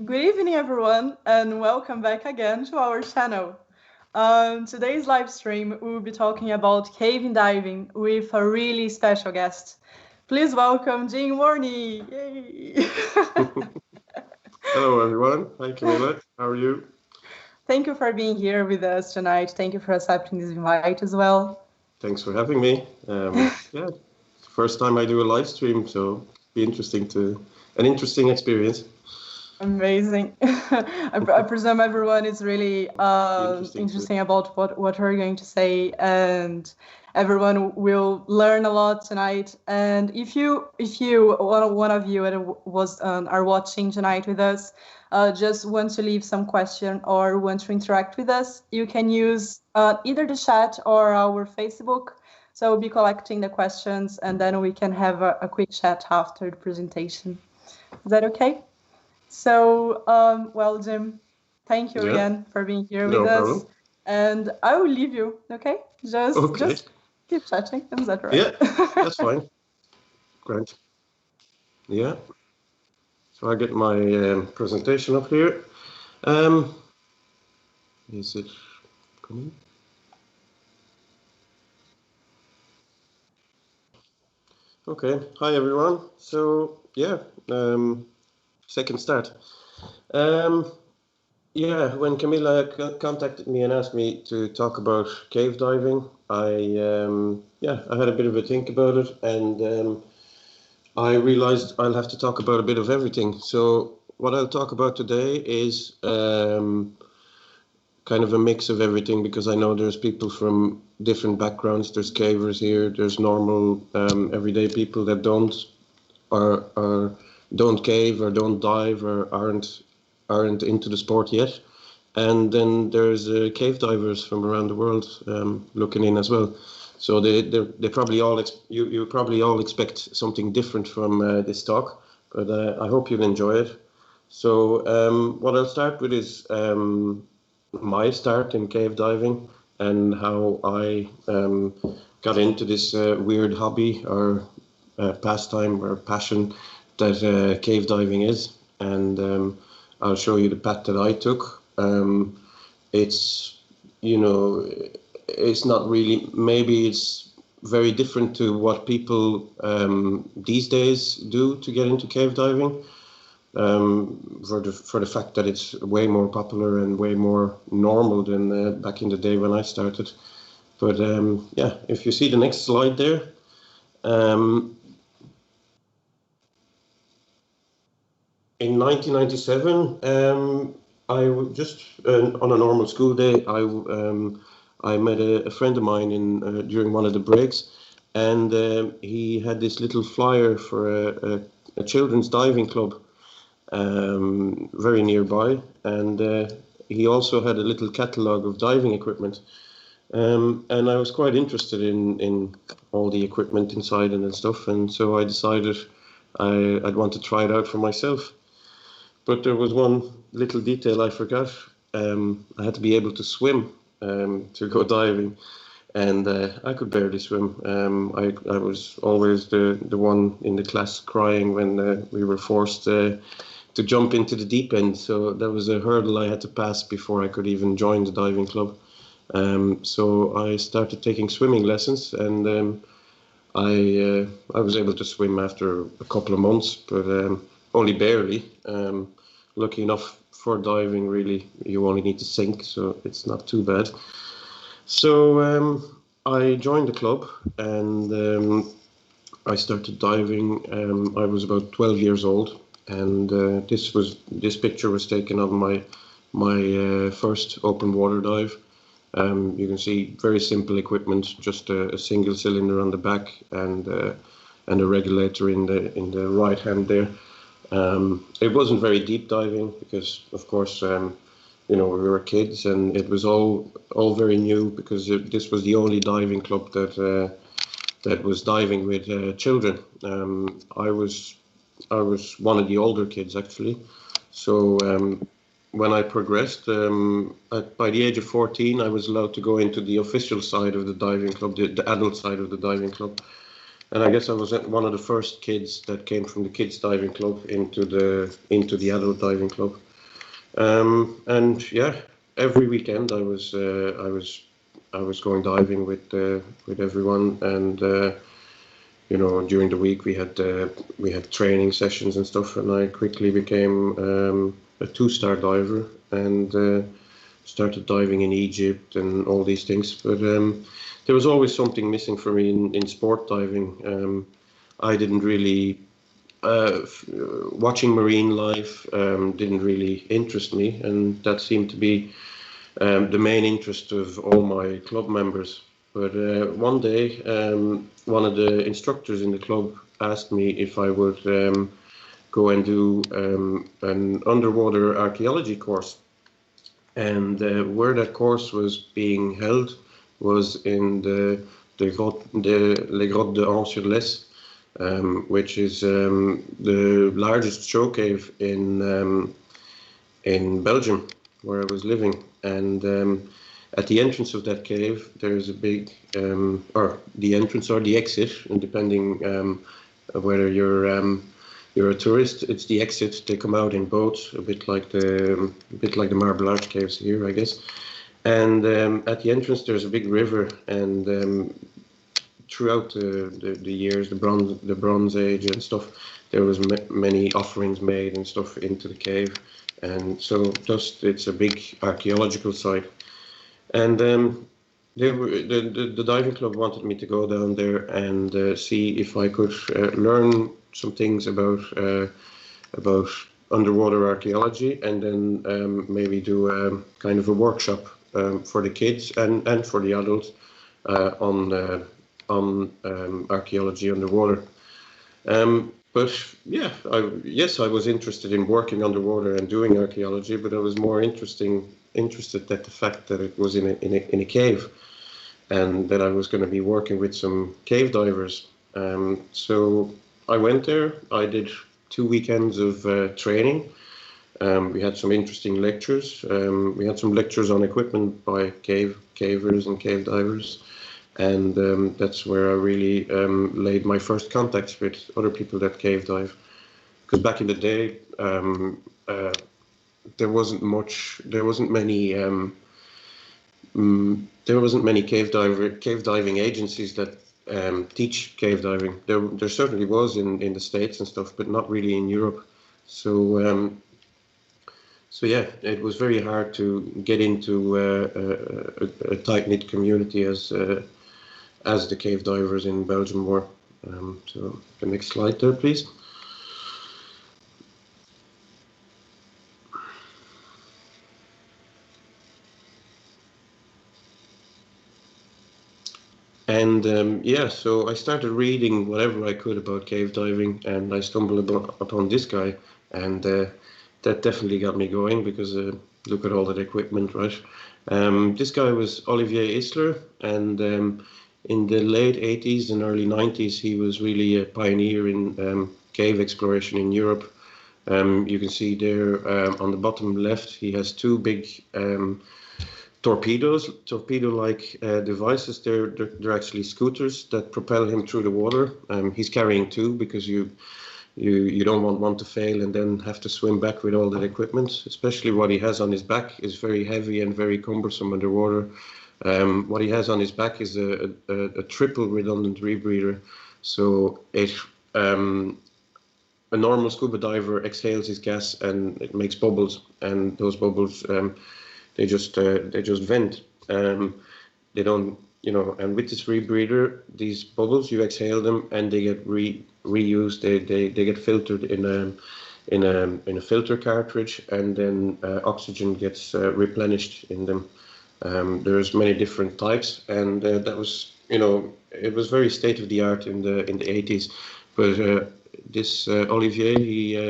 Good evening, everyone, and welcome back again to our channel. Today's live stream, we will be talking about cave diving with a really special guest. Please welcome Jim Warny. Yay! Hello, everyone. Hi, Camilla. How are you? Thank you for being here with us tonight. Thank you for accepting this invite as well. Thanks for having me. Yeah, it's the first time I do a live stream, so be an interesting experience. Amazing. I presume everyone is really Be interesting to. interesting about what we're going to say, and everyone will learn a lot tonight. And if you one of you that was are watching tonight with us, just want to leave some question or want to interact with us, you can use either the chat or our Facebook. So we'll be collecting the questions, and then we can have a quick chat after the presentation. Is that okay? So, well, Jim, thank you Yeah, again for being here with no us. problem. And I will leave you, okay? Just Okay. just keep chatting. Is that right? Yeah, that's fine. Great. Yeah. So I get my presentation up here. Um, is it coming? Okay. Hi, everyone. So yeah, second start. Um, Yeah, when Camilla contacted me and asked me to talk about cave diving, I had a bit of a think about it, and I realized I'll have to talk about a bit of everything. So what I'll talk about today is kind of a mix of everything, because I know there's people from different backgrounds. There's cavers here. There's normal everyday people that are don't cave or don't dive or aren't into the sport yet. And then there's cave divers from around the world looking in as well. So they probably you probably all expect something different from this talk, but I hope you'll enjoy it. So what I'll start with is my start in cave diving and how I got into this weird hobby or pastime or passion that cave diving is. And I'll show you the path that I took. It's, you know, it's not really, maybe it's very different to what people these days do to get into cave diving, for the fact that it's way more popular and way more normal than back in the day when I started. But yeah, if you see the next slide there, um, in 1997, just on a normal school day, I met a friend of mine during one of the breaks, and he had this little flyer for a children's diving club very nearby, and he also had a little catalogue of diving equipment. And I was quite interested in all the equipment inside and stuff, and so I decided I'd want to try it out for myself. But there was one little detail I forgot. I had to be able to swim to go diving, and I could barely swim. I was always the one in the class crying when we were forced to jump into the deep end. So that was a hurdle I had to pass before I could even join the diving club. So I started taking swimming lessons, and I was able to swim after a couple of months, but only barely. Lucky enough for diving, really, you only need to sink, so it's not too bad. So I joined the club, and I started diving. I was about 12 years old, and this picture was taken of my first open water dive. You can see very simple equipment, just a single cylinder on the back and a regulator in the right hand there. It wasn't very deep diving because, of course, we were kids, and it was all very new because this was the only diving club that was diving with children. I was one of the older kids actually, so. When I progressed, by the age of 14, I was allowed to go into the official side of the diving club, the adult side of the diving club. And I guess I was one of the first kids that came from the kids diving club into the adult diving club. And yeah, every weekend I was going diving with everyone, and you know, during the week we had training sessions and stuff, and I quickly became a 2-star diver, and started diving in Egypt and all these things. But there was always something missing for me in sport diving. I didn't really watching marine life didn't really interest me, and that seemed to be the main interest of all my club members. But one day, one of the instructors in the club asked me if I would go and do an underwater archaeology course. And where that course was being held was in Les Grottes de Anse-sur-Lesse, which is the largest show cave in Belgium, where I was living. And at the entrance of that cave, there's a big, or the entrance or the exit, and depending whether you're a tourist, it's the exit. They come out in boats, a bit like the Marble Arch caves here, I guess. And at the entrance, there's a big river, and throughout the years, the Bronze Age and stuff, there was many offerings made and stuff into the cave, and so just it's a big archaeological site. And the diving club wanted me to go down there and see if I could learn some things about underwater archaeology, and then maybe do a kind of a workshop for the kids and for the adults on archaeology underwater. But yeah, I was interested in working underwater and doing archaeology, but I was more interested at the fact that it was in a cave, and that I was going to be working with some cave divers. So I went there. I did 2 weekends of training. We had some interesting lectures. We had some lectures on equipment by cavers and cave divers. And that's where I really laid my first contacts with other people that cave dive. Because back in the day, there wasn't many cave diving agencies that teach cave diving. There certainly was in the States and stuff, but not really in Europe. So yeah, it was very hard to get into a tight-knit community as the cave divers in Belgium were. So the next slide there, please. And yeah, so I started reading whatever I could about cave diving, and I stumbled upon this guy, and that definitely got me going, because look at all that equipment, right? This guy was Olivier Isler, and in the late 80s and early 90s, he was really a pioneer in cave exploration in Europe. You can see there on the bottom left, he has 2 big torpedo-like devices. They're actually scooters that propel him through the water. He's carrying 2 because you don't want one to fail and then have to swim back with all that equipment. Especially what he has on his back is very heavy and very cumbersome underwater. What he has on his back is a triple redundant rebreather. So a normal scuba diver exhales his gas and it makes bubbles, and those bubbles they just vent. They don't, you know. And with this rebreather, these bubbles, you exhale them and they get reused. They get filtered in a filter cartridge, and then oxygen gets replenished in them. There's many different types, and that was, you know, it was very state of the art in the 80s. But this Olivier,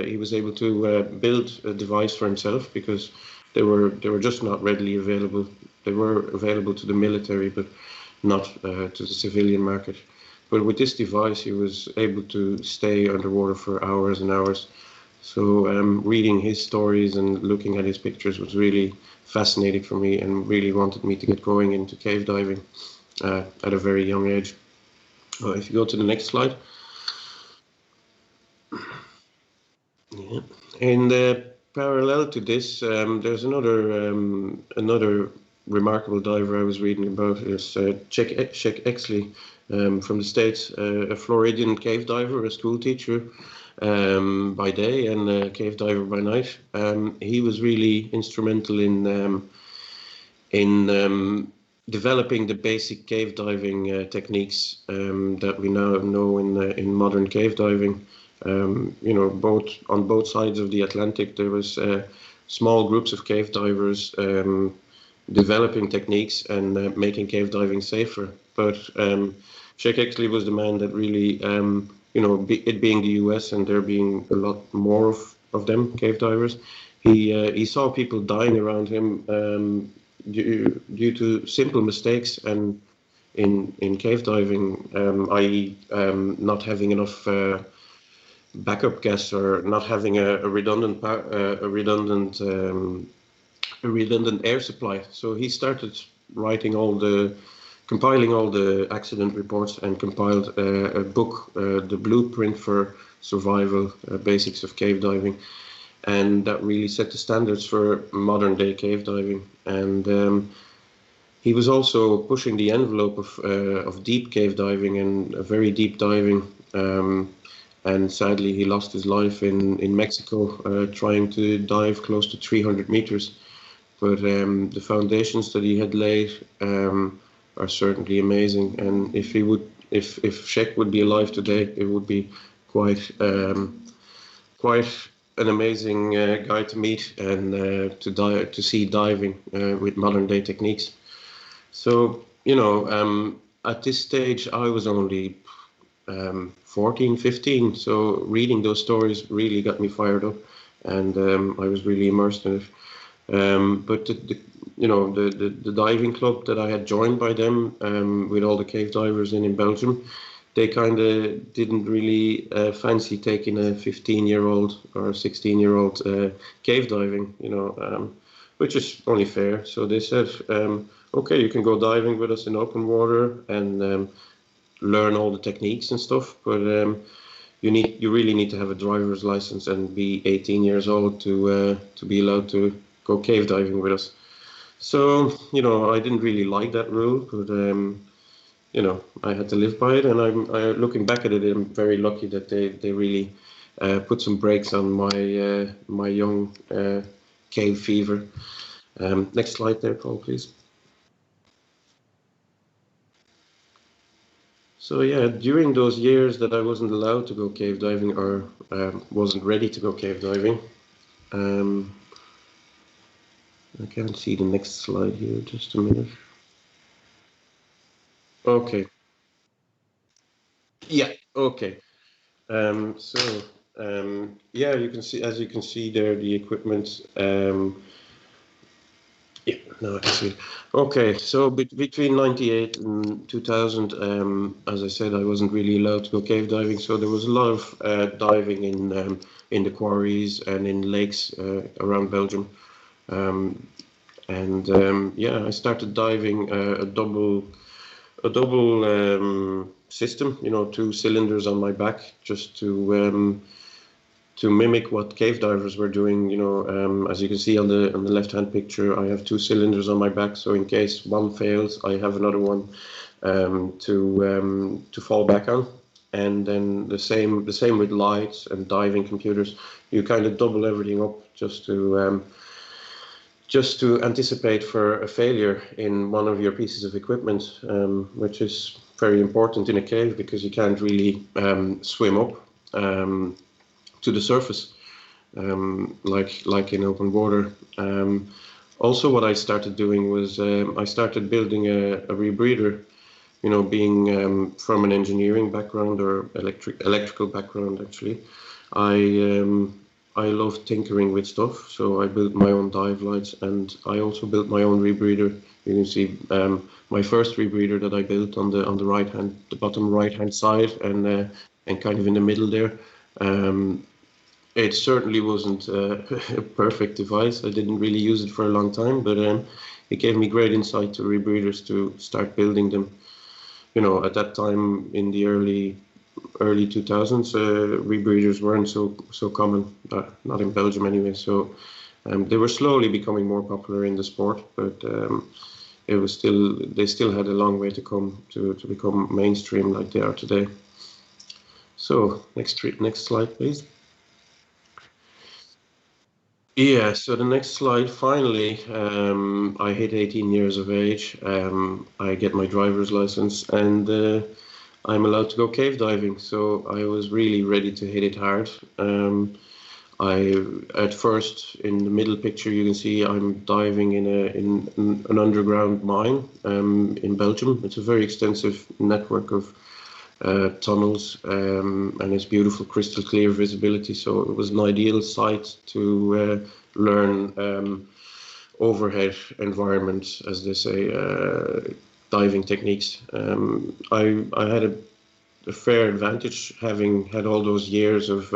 he was able to build a device for himself, because they were just not readily available. They were available to the military, but not to the civilian market. But with this device, he was able to stay underwater for hours and hours. So reading his stories and looking at his pictures was really fascinating for me, and really wanted me to get going into cave diving at a very young age. If you go to the next slide. Yeah. And parallel to this, there's another remarkable diver I was reading about is Czech Exley from the States, a Floridian cave diver, a school teacher by day and a cave diver by night. He was really instrumental in developing the basic cave diving techniques that we now know in modern cave diving. On both sides of the Atlantic, there was small groups of cave divers developing techniques and making cave diving safer. But Sheikh Exley was the man that really, it being the US and there being a lot more of them, cave divers, he saw people dying around him due to simple mistakes and in cave diving, i.e. Not having enough backup gas or not having a redundant air supply. So he started compiling all the accident reports and compiled a book, The Blueprint for Survival, Basics of Cave Diving. And that really set the standards for modern day cave diving. And he was also pushing the envelope of deep cave diving and very deep diving. And sadly, he lost his life in Mexico trying to dive close to 300 meters. But the foundations that he had laid are certainly amazing. And if Sheikh would be alive today, it would be quite an amazing guy to meet and to see diving with modern day techniques. So at this stage I was only 14, 15. So reading those stories really got me fired up, and I was really immersed in it. But the diving club that I had joined by them, with all the cave divers in Belgium, they kind of didn't really fancy taking a 15-year-old or 16-year-old cave diving, which is only fair. So they said, okay, you can go diving with us in open water and learn all the techniques and stuff, but you really need to have a driver's license and be 18 years old to be allowed to go cave diving with us. So I didn't really like that rule, but I had to live by it, and I'm looking back at it, I'm very lucky that they really put some brakes on my young cave fever. Next slide there, Paul, please. So yeah, during those years that I wasn't allowed to go cave diving or wasn't ready to go cave diving, I can't see the next slide here, just a minute. Okay. Yeah, okay. Yeah, you can see, as you can see there, the equipment. Yeah, no, I see. Okay, so between 98 and 2000, as I said, I wasn't really allowed to go cave diving, so there was a lot of diving in the quarries and in lakes around Belgium. Yeah, I started diving a double system, 2 cylinders on my back, just to mimic what cave divers were doing. As you can see on the left-hand picture, I have 2 cylinders on my back, so in case one fails, I have another one to fall back on. And then the same with lights and diving computers. You kind of double everything up just to anticipate for a failure in one of your pieces of equipment, which is very important in a cave because you can't really swim up to the surface like in open water. Also, what I started doing was I started building a rebreather. Being from an engineering background or electrical background, actually, I love tinkering with stuff, so I built my own dive lights, and I also built my own rebreather. You can see my first rebreather that I built on the bottom right hand side, and kind of in the middle there. It certainly wasn't a perfect device. I didn't really use it for a long time, but it gave me great insight to rebreathers to start building them. you know, at that time in the early 2000s, rebreathers weren't so common, not in Belgium anyway. So they were slowly becoming more popular in the sport, but they still had a long way to come to become mainstream like they are today. So next slide, please. Yeah, so the next slide, finally, I hit 18 years of age. I get my driver's license, and I'm allowed to go cave diving. So I was really ready to hit it hard. At first, in the middle picture, you can see I'm diving in an underground mine in Belgium. It's a very extensive network of tunnels, and it's beautiful, crystal clear visibility. So it was an ideal site to learn overhead environment, as they say, diving techniques. I had a fair advantage having had all those years of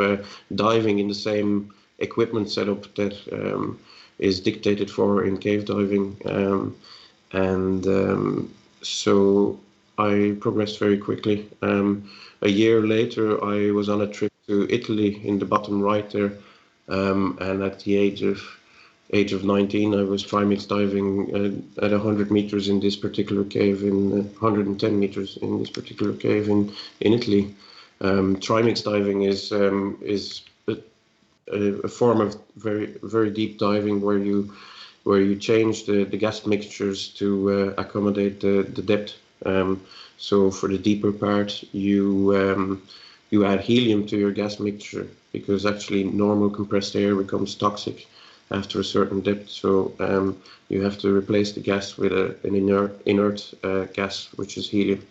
diving in the same equipment setup that is dictated for in cave diving, so I progressed very quickly. A year later, I was on a trip to Italy in the bottom right there, and at the age of 19, I was trimix diving at 100 meters in this particular cave, in 110 meters in this particular cave in Italy. Trimix diving is a form of very deep diving where you change the gas mixtures to accommodate the depth. So for the deeper part, you add helium to your gas mixture, because actually normal compressed air becomes toxic after a certain depth. So you have to replace the gas with an inert gas, which is helium.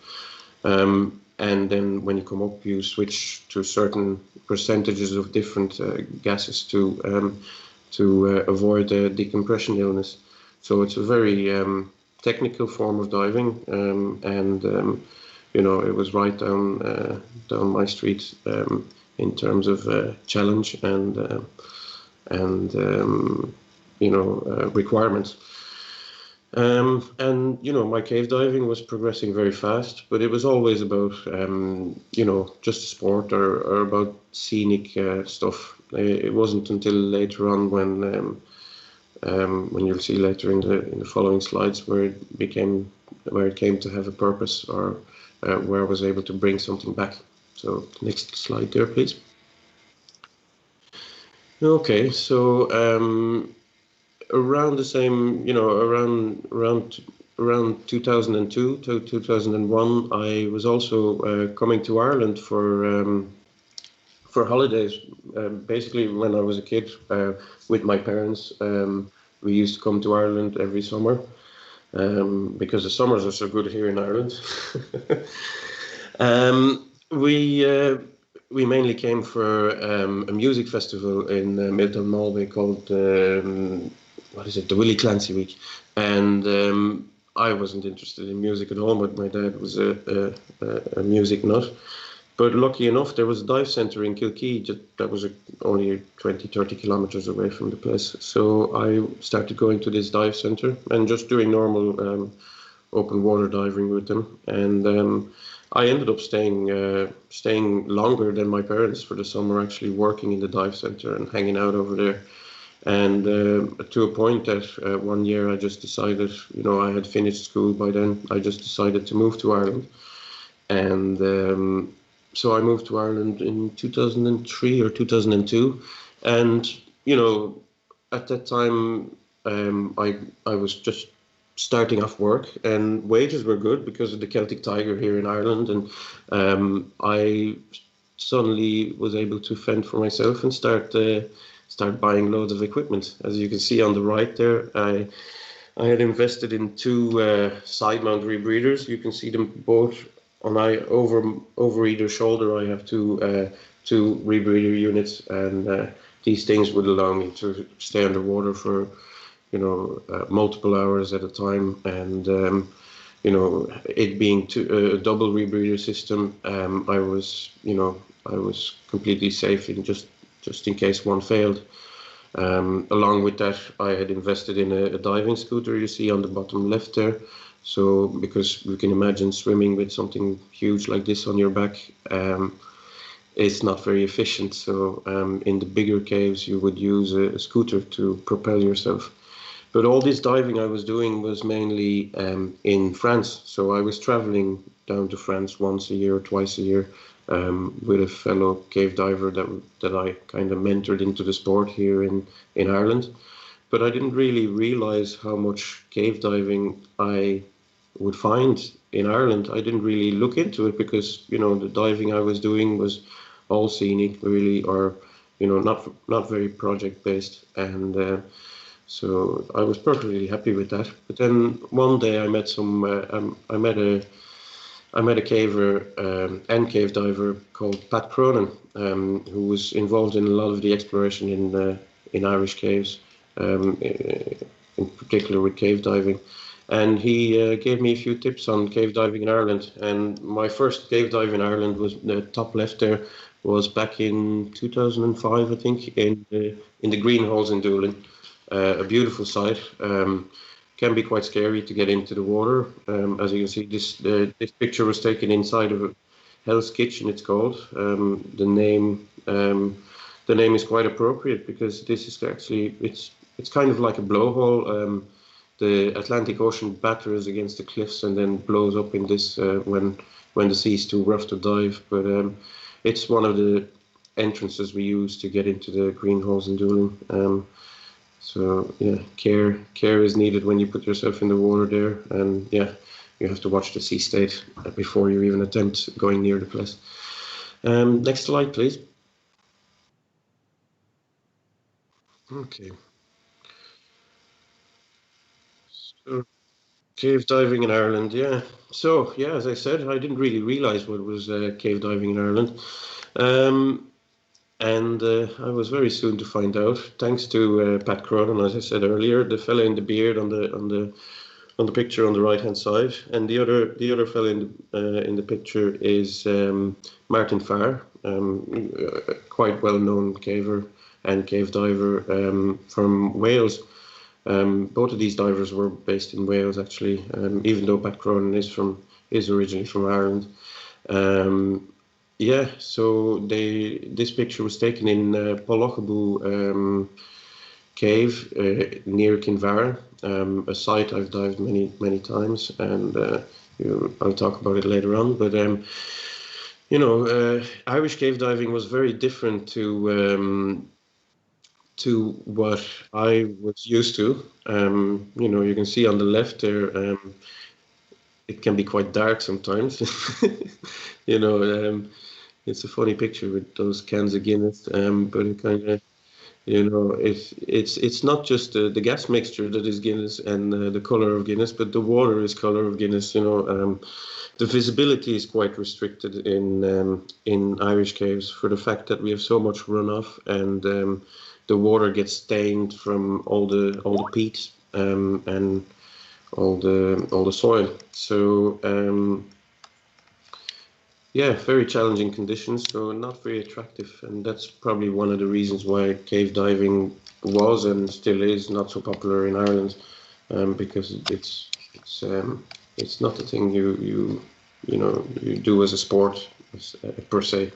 And then when you come up, you switch to certain percentages of different gases to avoid decompression illness. So it's a very technical form of diving, and you know, it was right down my street in terms of challenge and you know, requirements. And you know, my cave diving was progressing very fast, but it was always about you know, just sport or about scenic stuff. It wasn't until later on when you'll see later in the following slides where it came to have a purpose, or where I was able to bring something back. So next slide there, please. Okay, so around the same, you know, around 2002 to 2001, I was also coming to Ireland for holidays. Basically, when I was a kid, with my parents, we used to come to Ireland every summer, because the summers are so good here in Ireland. We mainly came for a music festival in Milton Malbay called what is it, the Willie Clancy Week, and I wasn't interested in music at all, but my dad was a music nut. But lucky enough, there was a dive centre in Kilkee that was only 20-30 kilometres away from the place. So I started going to this dive centre and just doing normal open water diving with them. And I ended up staying longer than my parents for the summer, actually working in the dive centre and hanging out over there. And to a point that one year I just decided, you know, I had finished school by then, I just decided to move to Ireland. And so I moved to Ireland in 2003 or 2002. And, you know, at that time, I was just starting off work, and wages were good because of the Celtic Tiger here in Ireland. And I suddenly was able to fend for myself and start buying loads of equipment. As you can see on the right there, I had invested in two side mount rebreathers. You can see them both on over either shoulder. I have two rebreather units, and these things would allow me to stay underwater for, you know, multiple hours at a time. And you know, it being a double rebreather system, I was completely safe in just in case one failed. Along with that, I had invested in a diving scooter you see on the bottom left there. So because you can imagine swimming with something huge like this on your back, it's not very efficient. So in the bigger caves, you would use a scooter to propel yourself. But all this diving I was doing was mainly in France. So I was traveling down to France once a year or twice a year with a fellow cave diver that I kind of mentored into the sport here in Ireland. But I didn't really realize how much cave diving I would find in Ireland. I didn't really look into it because, you know, the diving I was doing was all scenic, really, or, you know, not very project based. And so I was perfectly happy with that. But then one day I met a caver and cave diver called Pat Cronin, who was involved in a lot of the exploration in Irish caves, in particular with cave diving. And he gave me a few tips on cave diving in Ireland. And my first cave dive in Ireland was the top left there, was back in 2005, I think, in the green holes in Duel. A beautiful site. Can be quite scary to get into the water. As you can see, this picture was taken inside of a Hell's Kitchen. It's called. The name is quite appropriate because this is actually it's kind of like a blowhole. The Atlantic Ocean batters against the cliffs and then blows up in this when the sea is too rough to dive. But it's one of the entrances we use to get into the green holes in Duel. So yeah, care is needed when you put yourself in the water there, and yeah, you have to watch the sea state before you even attempt going near the place. Next slide, please. Okay. So, cave diving in Ireland, yeah. So yeah, as I said, I didn't really realize what was cave diving in Ireland. And I was very soon to find out, thanks to Pat Cronin, as I said earlier, the fella in the beard on the picture on the right hand side, and the other fella in the picture is Martin Farr, quite well known caver and cave diver from Wales. Both of these divers were based in Wales, actually, even though Pat Cronin is originally from Ireland. Yeah, so this picture was taken in Pollochabu cave near Kinvara, a site I've dived many times, and I'll talk about it later on. But Irish cave diving was very different to what I was used to. You can see on the left there, it can be quite dark sometimes. It's a funny picture with those cans of Guinness, but it kind of, it's not just the gas mixture that is Guinness and the color of Guinness, but the water is color of Guinness. The visibility is quite restricted in Irish caves for the fact that we have so much runoff, and the water gets stained from all the peat and all the soil. So. Yeah, very challenging conditions, so not very attractive, and that's probably one of the reasons why cave diving was and still is not so popular in Ireland, because it's not the thing you do as a sport per se.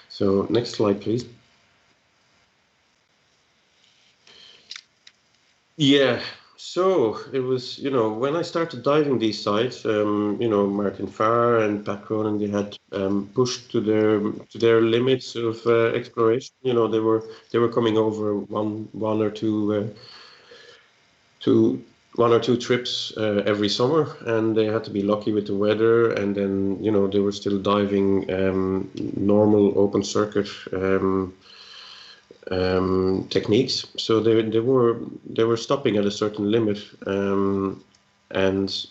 So next slide, please. Yeah. So it was, when I started diving these sites, Martin Farr and Pat Cronin, they had pushed to their limits of exploration. They were coming over one or two trips every summer, and they had to be lucky with the weather. And then they were still diving normal open circuit techniques. So they were stopping at a certain limit, and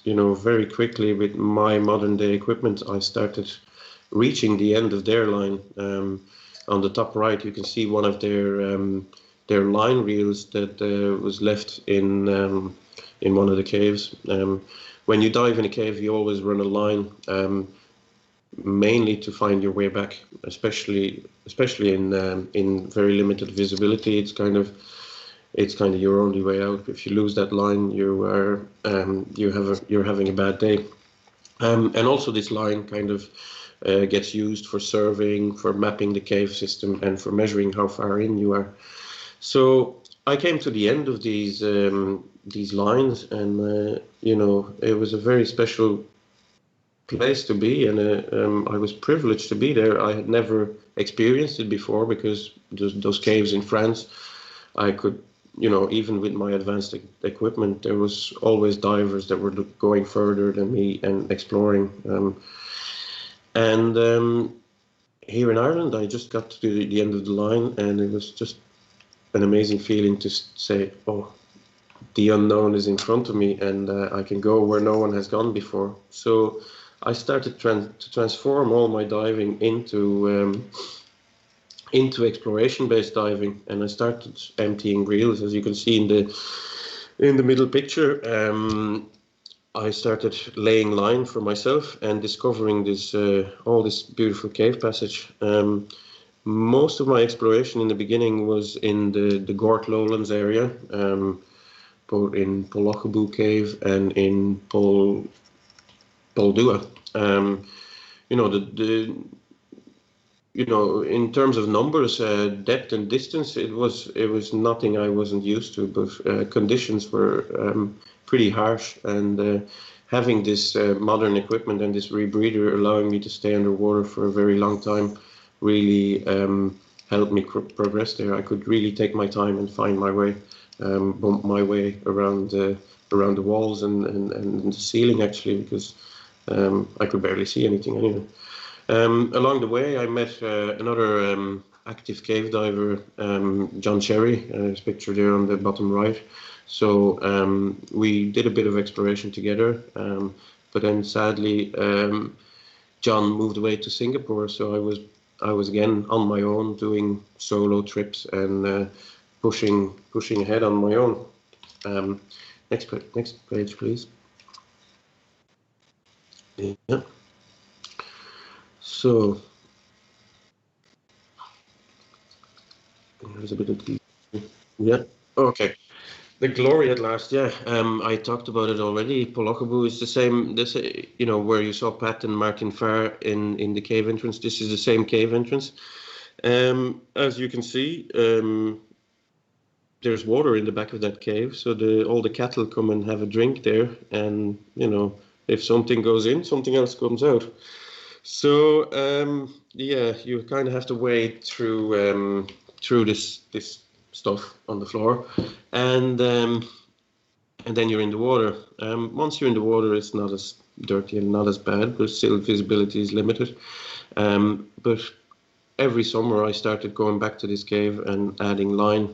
very quickly with my modern day equipment, I started reaching the end of their line. On the top right, you can see one of their line reels that was left in one of the caves. When you dive in a cave, you always run a line. Mainly to find your way back, especially in very limited visibility. It's kind of it's kind of your only way out. If you lose that line, you're having a bad day. And also this line kind of gets used for surveying, for mapping the cave system, and for measuring how far in you are. So I came to the end of these lines, and you know, it was a very special place to be, and I was privileged to be there. I had never experienced it before, because those caves in France, I could, you know, even with my advanced equipment, there was always divers that were going further than me and exploring. Here in Ireland, I just got to the end of the line, and it was just an amazing feeling to say, oh, the unknown is in front of me, and I can go where no one has gone before. So I started to transform all my diving into exploration-based diving, and I started emptying reels. As you can see in the middle picture, I started laying line for myself and discovering this all this beautiful cave passage. Most of my exploration in the beginning was in the Gort Lowlands area, both in Pollochabu Cave and in Poldua. You know, you know, in terms of numbers, depth and distance, it was nothing I wasn't used to, but conditions were pretty harsh, and having this modern equipment and this rebreather allowing me to stay underwater for a very long time really helped me progress there. I could really take my time and find my way, bump my way around the walls and the ceiling, actually, because I could barely see anything anyway. Along the way, I met another active cave diver, John Cherry, his picture there on the bottom right. So we did a bit of exploration together, but then sadly, John moved away to Singapore. So I was again on my own, doing solo trips and pushing ahead on my own. Next page, please. Yeah. So there's a bit of yeah. Okay. The glory at last, yeah. I talked about it already. Pollochabu is the same. This, you know, where you saw Pat and Martin Farr in the cave entrance. This is the same cave entrance. As you can see, there's water in the back of that cave, so all the cattle come and have a drink there, and you know, if something goes in, something else comes out. So yeah, you kind of have to wade through this stuff on the floor, and then you're in the water. Once you're in the water, it's not as dirty and not as bad, but still visibility is limited. But every summer I started going back to this cave and adding line,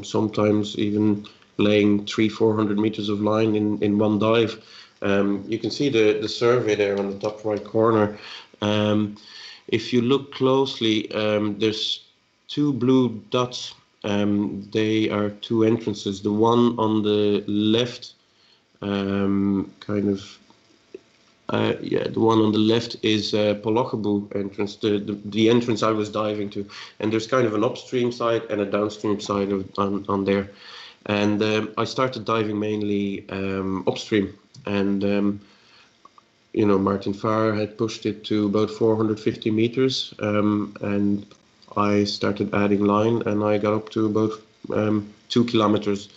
sometimes even laying 300-400 meters of line in one dive. You can see the survey there on the top right corner. If you look closely, there's two blue dots. They are two entrances. The one on the left, the one on the left is Pollochabu entrance, the entrance I was diving to, and there's kind of an upstream side and a downstream side on there. And I started diving mainly upstream, and you know, Martin Farr had pushed it to about 450 meters, and I started adding line, and I got up to about 2 kilometers.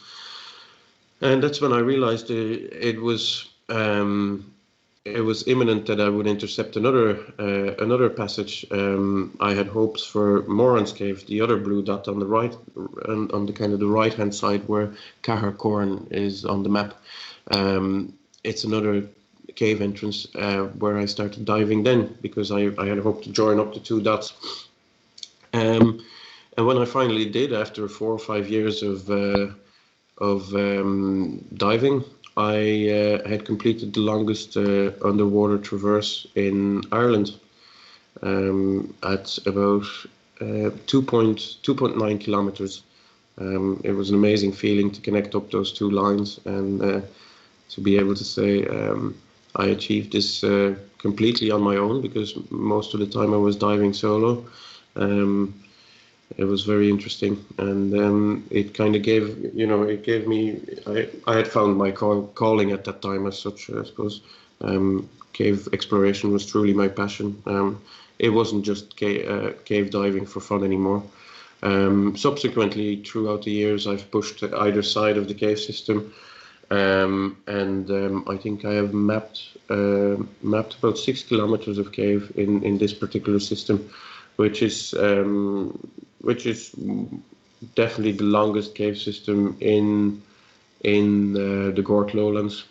And that's when I realized it was imminent that I would intercept another passage. I had hopes for Moran's Cave, the other blue dot on the right, on the kind of the right hand side where Cahar Corn is on the map. It's another cave entrance where I started diving then, because I had hoped to join up the two dots. And when I finally did, after 4 or 5 years of diving, I had completed the longest underwater traverse in Ireland at about 2.9 kilometers. It was an amazing feeling to connect up those two lines, and to be able to say I achieved this completely on my own, because most of the time I was diving solo. It was very interesting, and it kind of gave, it gave me. I had found my calling at that time as such, I suppose. Cave exploration was truly my passion. It wasn't just cave diving for fun anymore. Subsequently, throughout the years, I've pushed either side of the cave system, and I think I have mapped about 6 kilometers of cave in this particular system, which is definitely the longest cave system in the Gort Lowlands,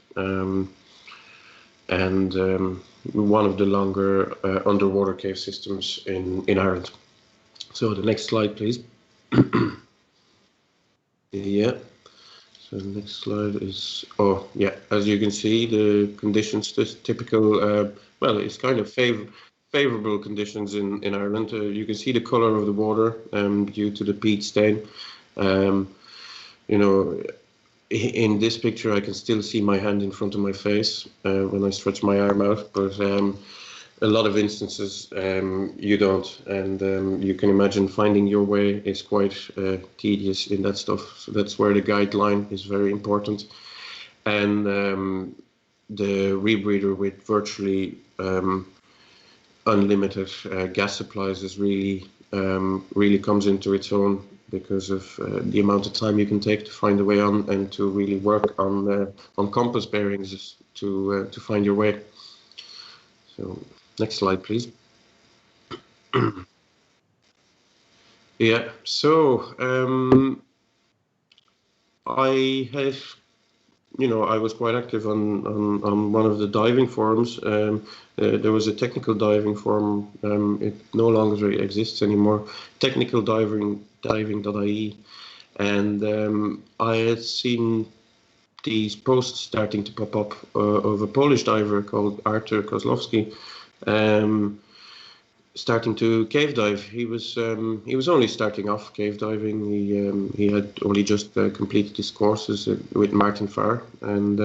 and one of the longer underwater cave systems in Ireland. So the next slide, please. Yeah. So the next slide is, oh yeah, as you can see, the conditions, this typical, well, it's kind of favorable conditions in Ireland. You can see the color of the water due to the peat stain. You know, in this picture, I can still see my hand in front of my face when I stretch my arm out, but a lot of instances you don't, and you can imagine finding your way is quite tedious in that stuff. So that's where the guideline is very important, and the rebreather with virtually unlimited gas supplies is really comes into its own, because of the amount of time you can take to find a way on, and to really work on compass bearings to find your way. So next slide, please. Yeah, so I have, I was quite active on one of the diving forums. There was a technical diving forum. It no longer exists anymore. Technicaldiving.ie, and I had seen these posts starting to pop up of a Polish diver called Artur Kozlowski, starting to cave dive. He was only starting off cave diving. He had only just completed his courses with Martin Farr, and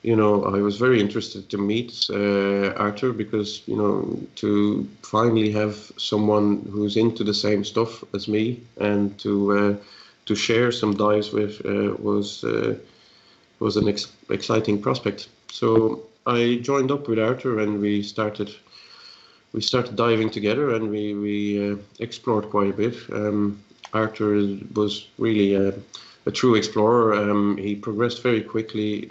I was very interested to meet Artur, because to finally have someone who's into the same stuff as me, and to share some dives with was an exciting prospect. So I joined up with Artur, and we started diving together, and we explored quite a bit. Artur was really a true explorer. He progressed very quickly.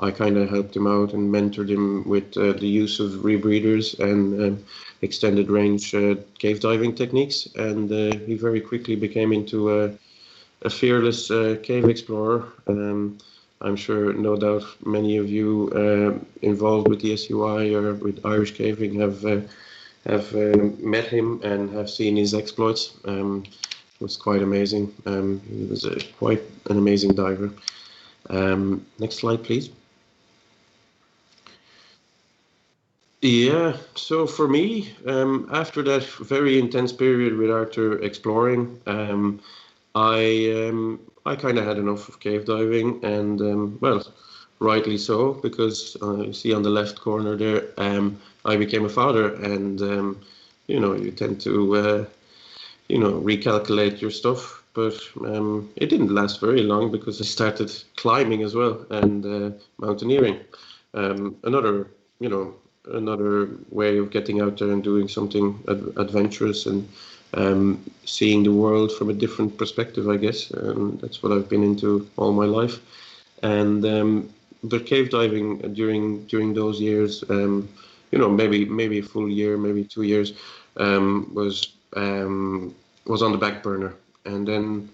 I kind of helped him out and mentored him with the use of rebreathers and extended range cave diving techniques, and he very quickly became into a fearless cave explorer. I'm sure, no doubt, many of you involved with the SUI or with Irish caving have met him and have seen his exploits. It was quite amazing. He was quite an amazing diver. Next slide, please. Yeah, so for me, after that very intense period with Artur exploring, I kind of had enough of cave diving, and well, rightly so, because you see on the left corner there, I became a father, and you tend to recalculate your stuff, but it didn't last very long, because I started climbing as well, and mountaineering. Another way of getting out there and doing something adventurous, and seeing the world from a different perspective, I guess. That's what I've been into all my life. And but cave diving during those years, maybe a full year, maybe 2 years, was on the back burner. And then,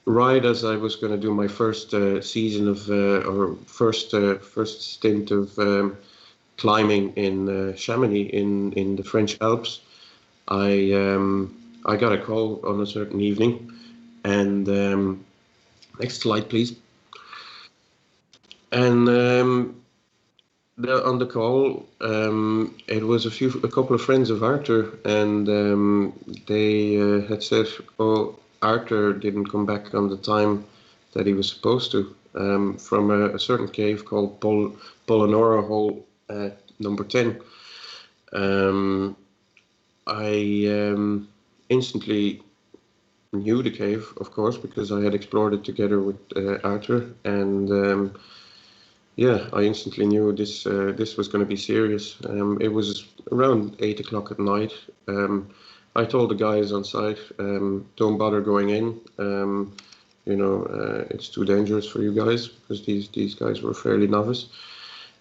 right as I was going to do my first season of or first stint of climbing in Chamonix in the French Alps, I got a call on a certain evening, and next slide, please. And on the call, it was a couple of friends of Artur, and they had said, "Oh, Artur didn't come back on the time that he was supposed to, from a certain cave called Polonora Hole number 10." instantly knew the cave, of course, because I had explored it together with Arthur, and yeah, I instantly knew this was going to be serious. It was around 8 o'clock at night. I told the guys on site, don't bother going in. It's too dangerous for you guys, because these guys were fairly novice.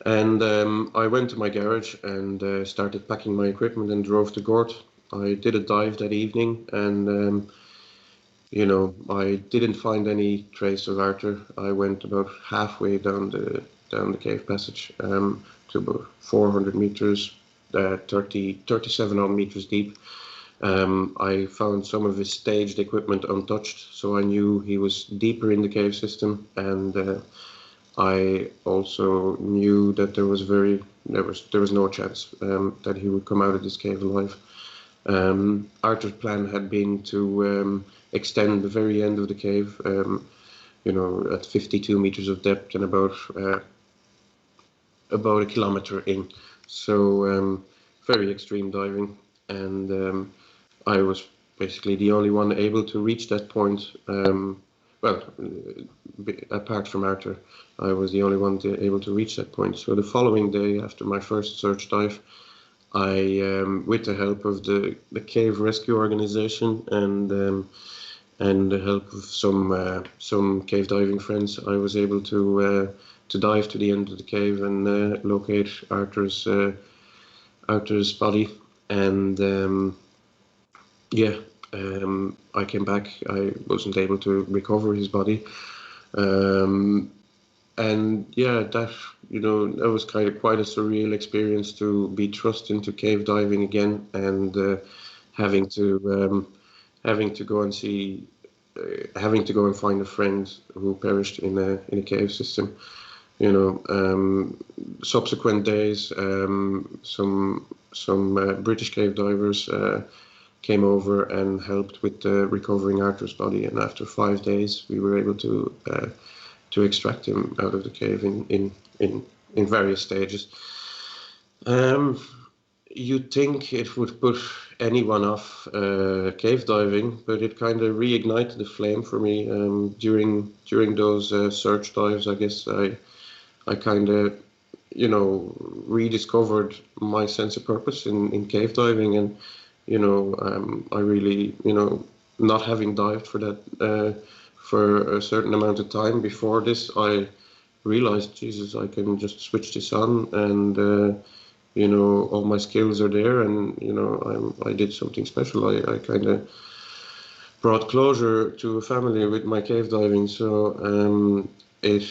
And I went to my garage and started packing my equipment and drove to Gort. I did a dive that evening, and I didn't find any trace of Arthur. I went about halfway down the cave passage to about 400 meters, 37 odd meters deep. I found some of his staged equipment untouched, so I knew he was deeper in the cave system, and I also knew that there was no chance that he would come out of this cave alive. Arthur's plan had been to extend the very end of the cave, at 52 meters of depth and about a kilometer in. So very extreme diving, and I was basically the only one able to reach that point. Apart from Arthur, I was the only one able to reach that point. So the following day, after my first search dive, I, with the help of the cave rescue organization and the help of some cave diving friends, I was able to dive to the end of the cave and locate Arthur's body. And I came back. I wasn't able to recover his body. And yeah, that was kind of quite a surreal experience to be thrust into cave diving again, and having to go and find a friend who perished in a cave system. Subsequent days, some British cave divers came over and helped with recovering Arthur's body, and after 5 days, we were able to extract him out of the cave in various stages. You'd think it would put anyone off cave diving, but it kind of reignited the flame for me. During those search dives, I guess I kind of rediscovered my sense of purpose in cave diving, and I really not having dived for that for a certain amount of time before this, I realized, Jesus, I can just switch this on, and all my skills are there, and I did something special. I kind of brought closure to a family with my cave diving. So it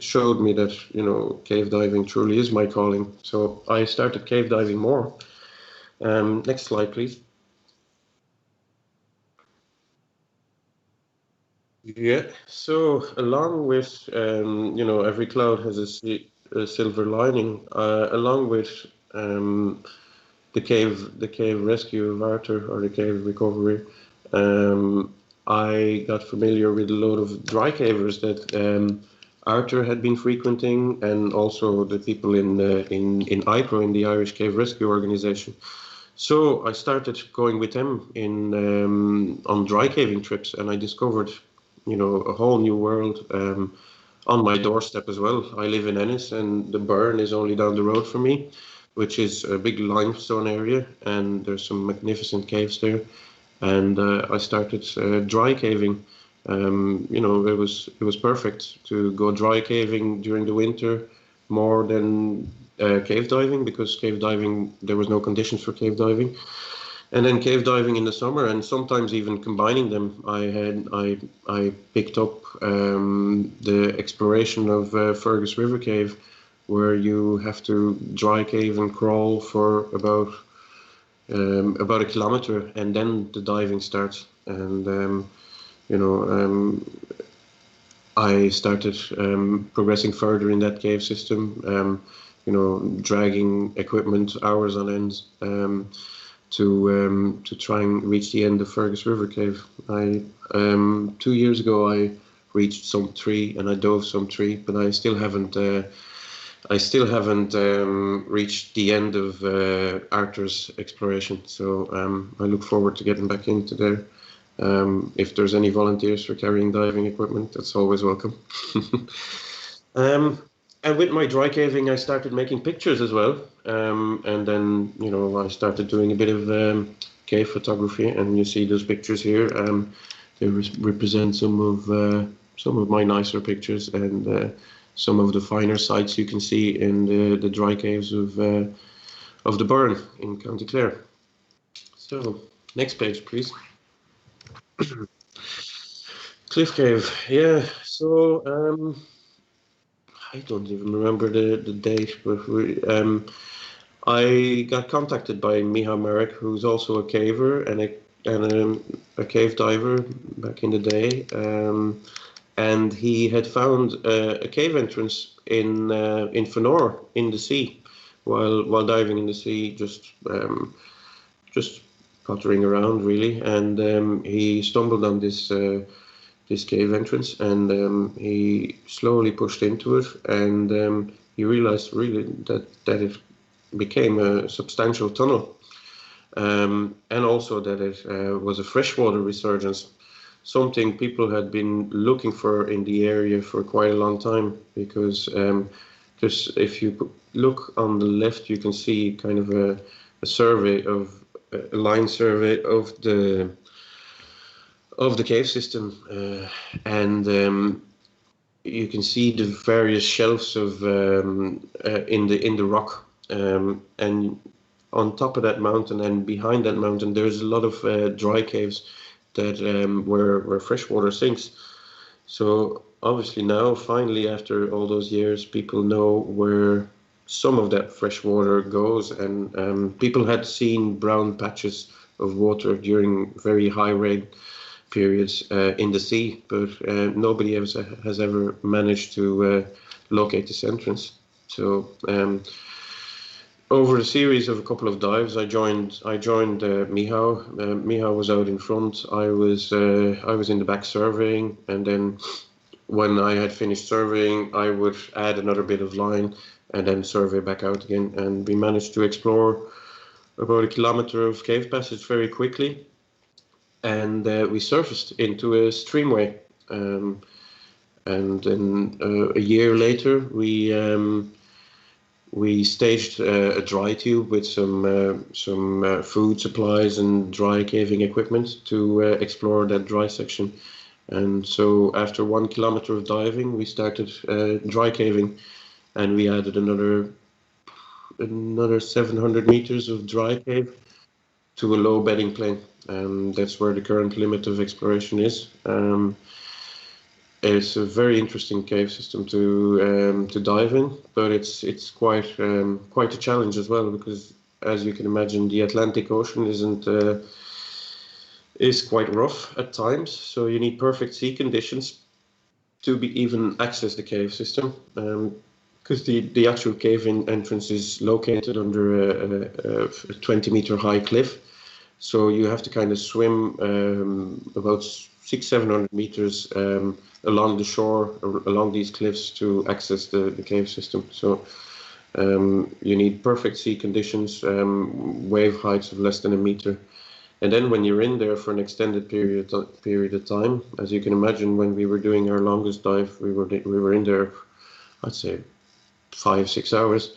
showed me that cave diving truly is my calling. So I started cave diving more. Next slide, please. Yeah, so along with, every cloud has a silver lining, along with the cave rescue of Arthur, or the cave recovery, I got familiar with a lot of dry cavers that Arthur had been frequenting, and also the people in ICRO, in the Irish Cave Rescue Organization. So I started going with them on dry caving trips, and I discovered a whole new world on my doorstep as well. I live in Ennis, and the Burn is only down the road from me, which is a big limestone area, and there's some magnificent caves there. And I started dry caving. It was perfect to go dry caving during the winter more than cave diving, because cave diving, there was no conditions for cave diving. And then cave diving in the summer, and sometimes even combining them. I picked up the exploration of Fergus River Cave, where you have to dry cave and crawl for about a kilometer, and then the diving starts. And I started progressing further in that cave system. Dragging equipment hours on end. To try and reach the end of Fergus River Cave. 2 years ago I reached some tree, and I dove some tree, but I still haven't I still haven't reached the end of Arthur's exploration, so I look forward to getting back into there. If there's any volunteers for carrying diving equipment, that's always welcome. And with my dry caving, I started making pictures as well. And then, you know, I started doing a bit of cave photography, and you see those pictures here. They represent some of my nicer pictures and some of the finer sites you can see in the dry caves of the Burn in County Clare. So, next page, please. Cliff Cave, yeah. So I don't even remember the date, but I got contacted by Miha Marek, who's also a caver and a cave diver back in the day, and he had found a cave entrance in Fanor in the sea, while diving in the sea, just pottering around really, and he stumbled on this cave entrance, and he slowly pushed into it, and he realized really that it became a substantial tunnel, and also that it was a freshwater resurgence, something people had been looking for in the area for quite a long time, because if you look on the left, you can see kind of a survey of a line survey of the cave system, and you can see the various shelves of in the rock, and on top of that mountain and behind that mountain, there's a lot of dry caves that were freshwater sinks. So obviously now, finally, after all those years, people know where some of that fresh water goes, and people had seen brown patches of water during very high rain periods in the sea, but nobody has ever managed to locate this entrance. So over a series of a couple of dives, I joined Michał. Michał was out in front. I was in the back surveying, and then when I had finished surveying, I would add another bit of line and then survey back out again. And we managed to explore about 1 kilometer of cave passage very quickly, and we surfaced into a streamway. And then a year later, we staged a dry tube with some food supplies and dry caving equipment to explore that dry section. And so after 1 kilometer of diving, we started dry caving, and we added another 700 meters of dry cave to a low bedding plane. That's where the current limit of exploration is. It's a very interesting cave system to dive in, but it's quite a challenge as well, because as you can imagine, the Atlantic Ocean is quite rough at times. So you need perfect sea conditions to even access the cave system, because the actual cave entrance is located under a 20-meter high cliff. So you have to kind of swim about 600-700 meters along the shore, along these cliffs, to access the cave system. So you need perfect sea conditions, wave heights of less than a meter. And then when you're in there for an extended period of time, as you can imagine, when we were doing our longest dive, we were in there, I'd say 5-6 hours.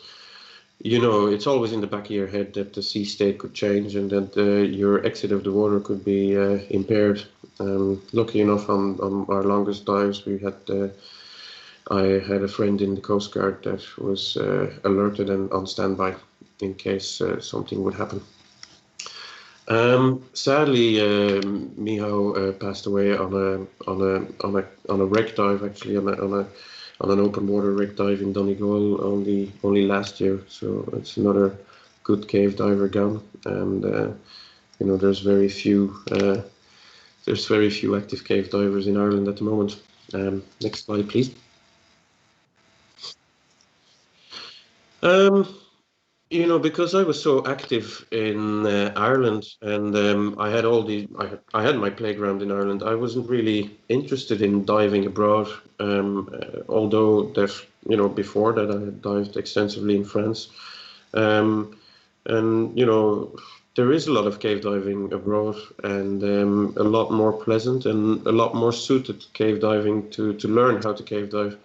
You know, it's always in the back of your head that the sea state could change and that your exit of the water could be impaired. Lucky enough, on our longest dives, I had a friend in the Coast Guard that was alerted and on standby in case something would happen. Sadly, Michał passed away on a wreck dive, actually on an open water wreck dive in Donegal only last year. So it's another good cave diver gone, and you know, there's very few active cave divers in Ireland at the moment. Next slide, please. You know, because I was so active in Ireland, and I had my playground in Ireland. I wasn't really interested in diving abroad, although there's, you know, before that I had dived extensively in France. Um, and, you know, there is a lot of cave diving abroad, and a lot more pleasant and a lot more suited cave diving to learn how to cave dive.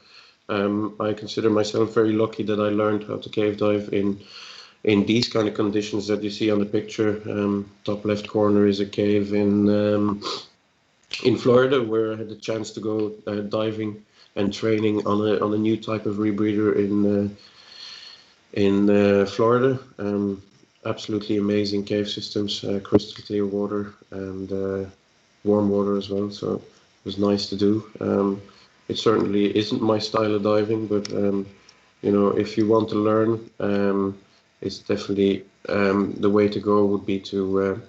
I consider myself very lucky that I learned how to cave dive in these kind of conditions that you see on the picture. Top left corner is a cave in Florida, where I had the chance to go diving and training on a new type of rebreather in Florida. Absolutely amazing cave systems, crystal clear water and warm water as well. So it was nice to do. It certainly isn't my style of diving, but you know, if you want to learn, it's definitely the way to go would be to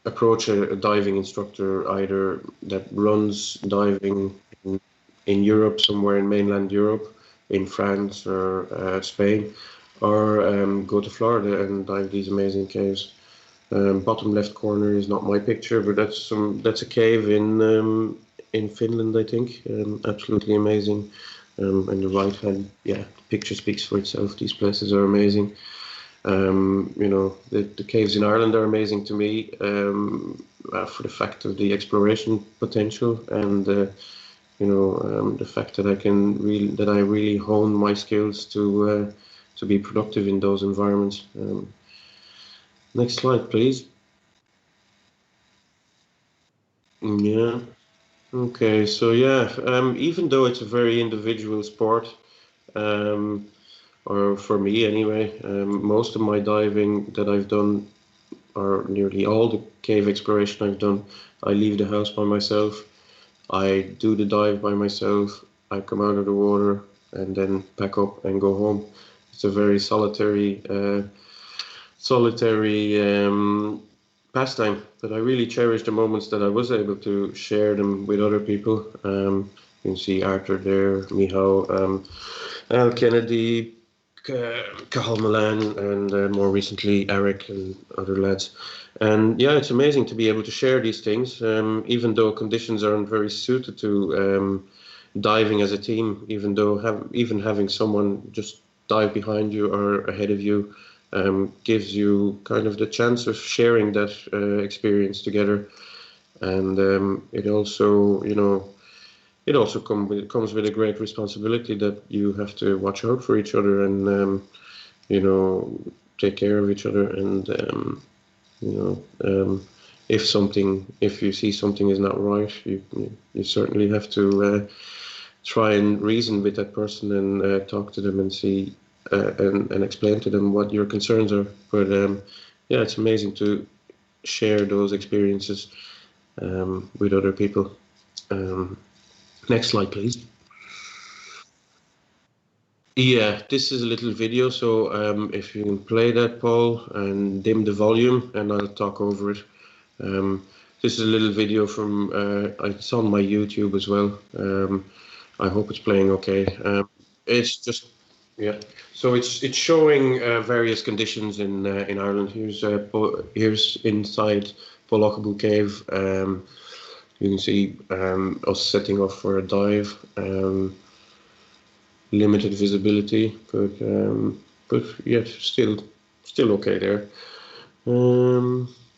approach a diving instructor either that runs diving in Europe, somewhere in mainland Europe, in France or Spain, or go to Florida and dive these amazing caves. Bottom left corner is not my picture, but that's a cave in Finland, I think. Absolutely amazing. And the right hand, yeah, picture speaks for itself. These places are amazing. You know, the caves in Ireland are amazing to me for the fact of the exploration potential and you know, the fact that I really hone my skills to be productive in those environments. Next slide, please. Yeah. Okay. So yeah, even though it's a very individual sport, um, or for me anyway, most of my diving that I've done, or nearly all the cave exploration I've done, I leave the house by myself. I do the dive by myself. I come out of the water and then pack up and go home. It's a very solitary pastime, but I really cherish the moments that I was able to share them with other people. You can see Arthur there, Michał, Al Kennedy, Cathal Milan, and more recently Eric and other lads. And yeah, it's amazing to be able to share these things, even though conditions aren't very suited to diving as a team. Even though even having someone just dive behind you or ahead of you gives you kind of the chance of sharing that experience together. And it also, you know, it also comes with a great responsibility that you have to watch out for each other and you know, take care of each other. And you know, if you see something is not right, you certainly have to try and reason with that person and talk to them and see and explain to them what your concerns are. But yeah, it's amazing to share those experiences with other people. Next slide, please. Yeah, this is a little video, so if you can play that, Paul, and dim the volume, and I'll talk over it. This is a little video from, it's on my YouTube as well. I hope it's playing okay. It's just, yeah. So it's showing various conditions in Ireland. Here's inside Pollockable Cave. You can see us setting off for a dive. Limited visibility, but yet still okay there.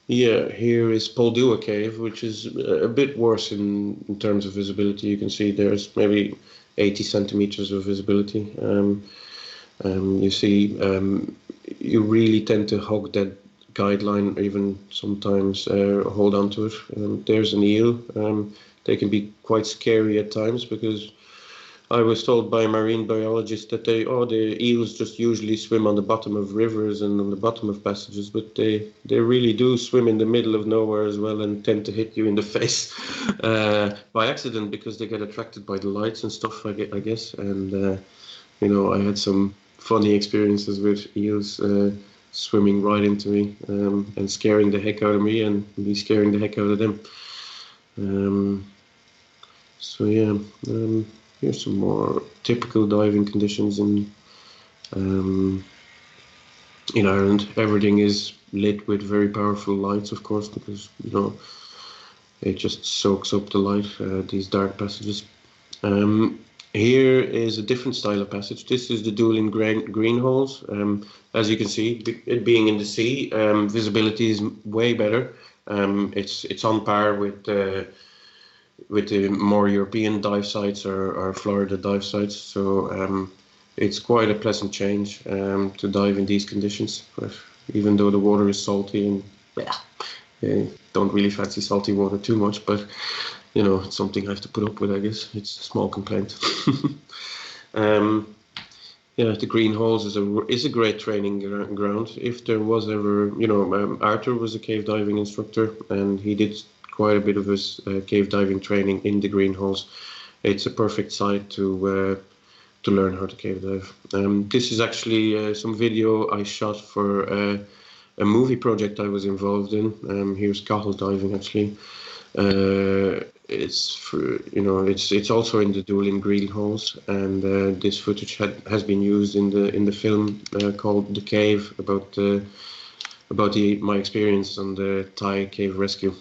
Yeah, here is Poldua Cave, which is a bit worse in terms of visibility. You can see there's maybe 80 centimeters of visibility. You see, you really tend to hug that guideline, even sometimes hold on to it. There's an eel. They can be quite scary at times because I was told by a marine biologist that the eels just usually swim on the bottom of rivers and on the bottom of passages, but they really do swim in the middle of nowhere as well and tend to hit you in the face by accident because they get attracted by the lights and stuff, I guess. And you know, I had some funny experiences with eels swimming right into me and scaring the heck out of me and me scaring the heck out of them. So yeah. Here's some more typical diving conditions in In Ireland, everything is lit with very powerful lights, of course, because it just soaks up the light, these dark passages. Here is a different style of passage. This is the Duel in green holes. As you can see, it being in the sea, visibility is way better. It's on par with the more European dive sites or Florida dive sites. So it's quite a pleasant change to dive in these conditions. But even though the water is salty and don't really fancy salty water too much, but it's something I have to put up with, I guess. It's a small complaint. The green holes is a great training ground. If there was ever, Arthur was a cave diving instructor, and he did quite a bit of his cave diving training in the green holes. It's a perfect site to learn how to cave dive. This is actually some video I shot for a movie project I was involved in. Here's Cahill diving, actually. It's also in the Duel in green holes, and this footage has been used in the film called The Cave, about my experience on the Thai cave rescue.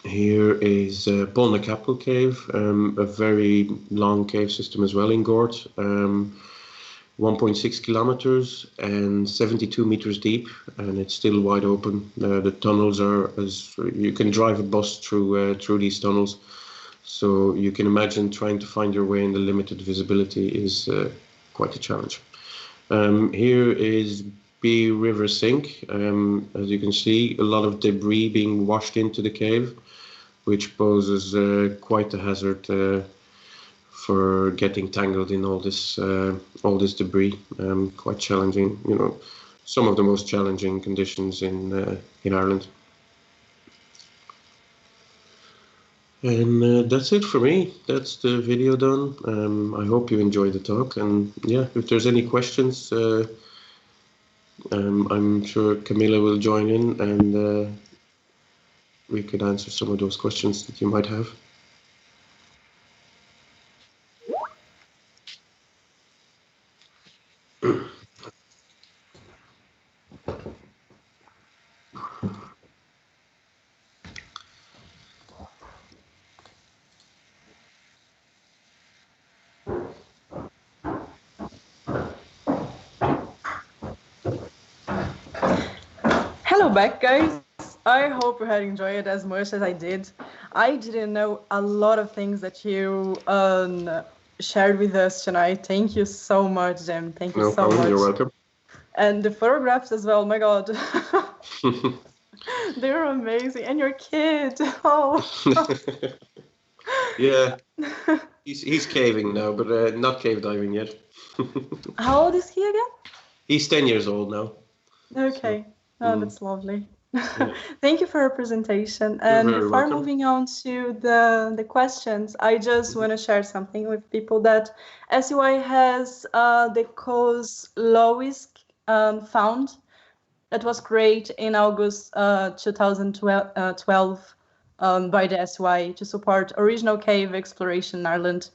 Here is Polna Capel Cave, a very long cave system as well in Gort. 1.6 kilometers and 72 meters deep, and it's still wide open. The tunnels are, as you can drive a bus through these tunnels, so you can imagine trying to find your way in the limited visibility is quite a challenge. Here is B River Sink. As you can see, a lot of debris being washed into the cave, which poses quite a hazard for getting tangled in all this debris. Quite challenging, some of the most challenging conditions in Ireland. And that's it for me. That's the video done. I hope you enjoyed the talk, and if there's any questions, I'm sure Camilla will join in, and we could answer some of those questions that you might have. Hello back, guys. I hope you had enjoyed it as much as I did. I didn't know a lot of things that you shared with us tonight. Thank you so much, Jim. Thank you so much. You're welcome. And the photographs as well. My God. They're amazing. And your kid. Oh. Yeah. He's caving now, but not cave diving yet. How old is he again? He's 10 years old now. Okay. So, that's lovely. Yeah. Thank you for your presentation. You're and very before welcome. moving on to the questions, I just want to share something with people that SUI has the cause Lois found that was created in August 2012 by the SUI to support original cave exploration in Ireland.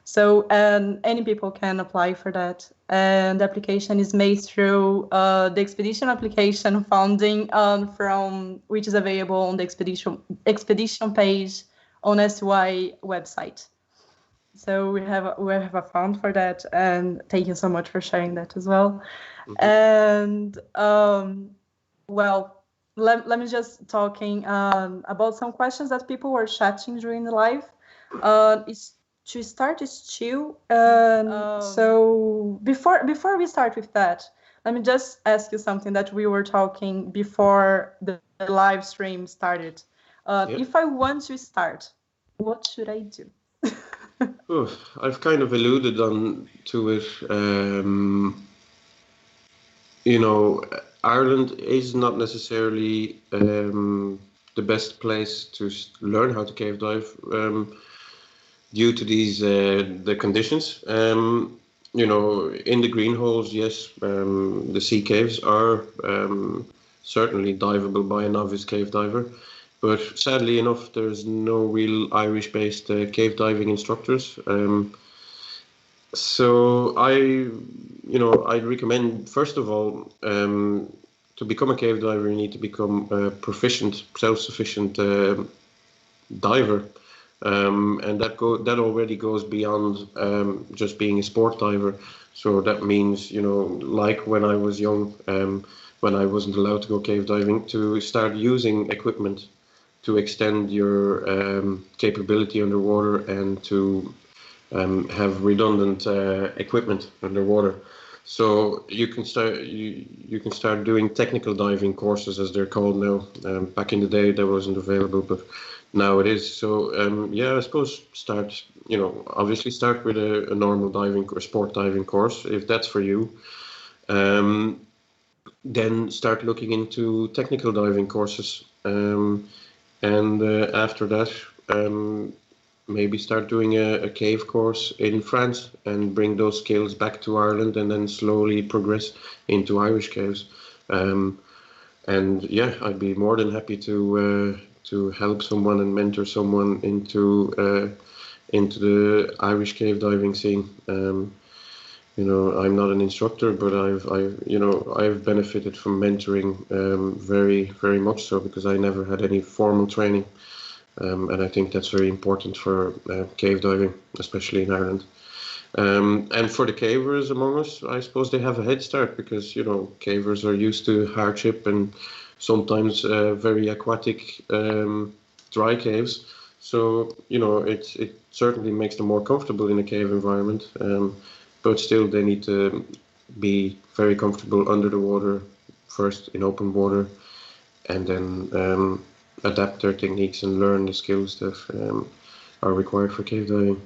So any people can apply for that, and the application is made through the expedition application funding from which is available on the expedition page on SUI website. So we have a fund for that, and thank you so much for sharing that as well. Mm-hmm. And well, let me just talking about some questions that people were chatting during the live. To start is chill. So before we start with that, let me just ask you something that we were talking before the live stream started. If I want to start, what should I do? I've kind of alluded to it. Ireland is not necessarily the best place to learn how to cave dive. Due to these the conditions, in the green holes, yes, the sea caves are certainly diveable by a novice cave diver, but sadly enough, there's no real Irish-based cave diving instructors. So I'd recommend, first of all, to become a cave diver, you need to become a proficient, self-sufficient diver. And that already goes beyond just being a sport diver. So that means, like when I was young, when I wasn't allowed to go cave diving, to start using equipment to extend your capability underwater and to have redundant equipment underwater. So you can start doing technical diving courses, as they're called now. Back in the day, that wasn't available, but now it is. So I suppose obviously start with a normal diving or sport diving course if that's for you. Then start looking into technical diving courses, and after that, maybe start doing a cave course in France and bring those skills back to Ireland, and then slowly progress into Irish caves. And yeah, I'd be more than happy to help someone and mentor someone into the Irish cave diving scene. I'm not an instructor, but I've benefited from mentoring very, very much so, because I never had any formal training. And I think that's very important for cave diving, especially in Ireland. And for the cavers among us, I suppose they have a head start, because, cavers are used to hardship and sometimes very aquatic dry caves. So, it certainly makes them more comfortable in a cave environment. But still, they need to be very comfortable under the water, first in open water, and then adapt their techniques and learn the skills that are required for cave diving.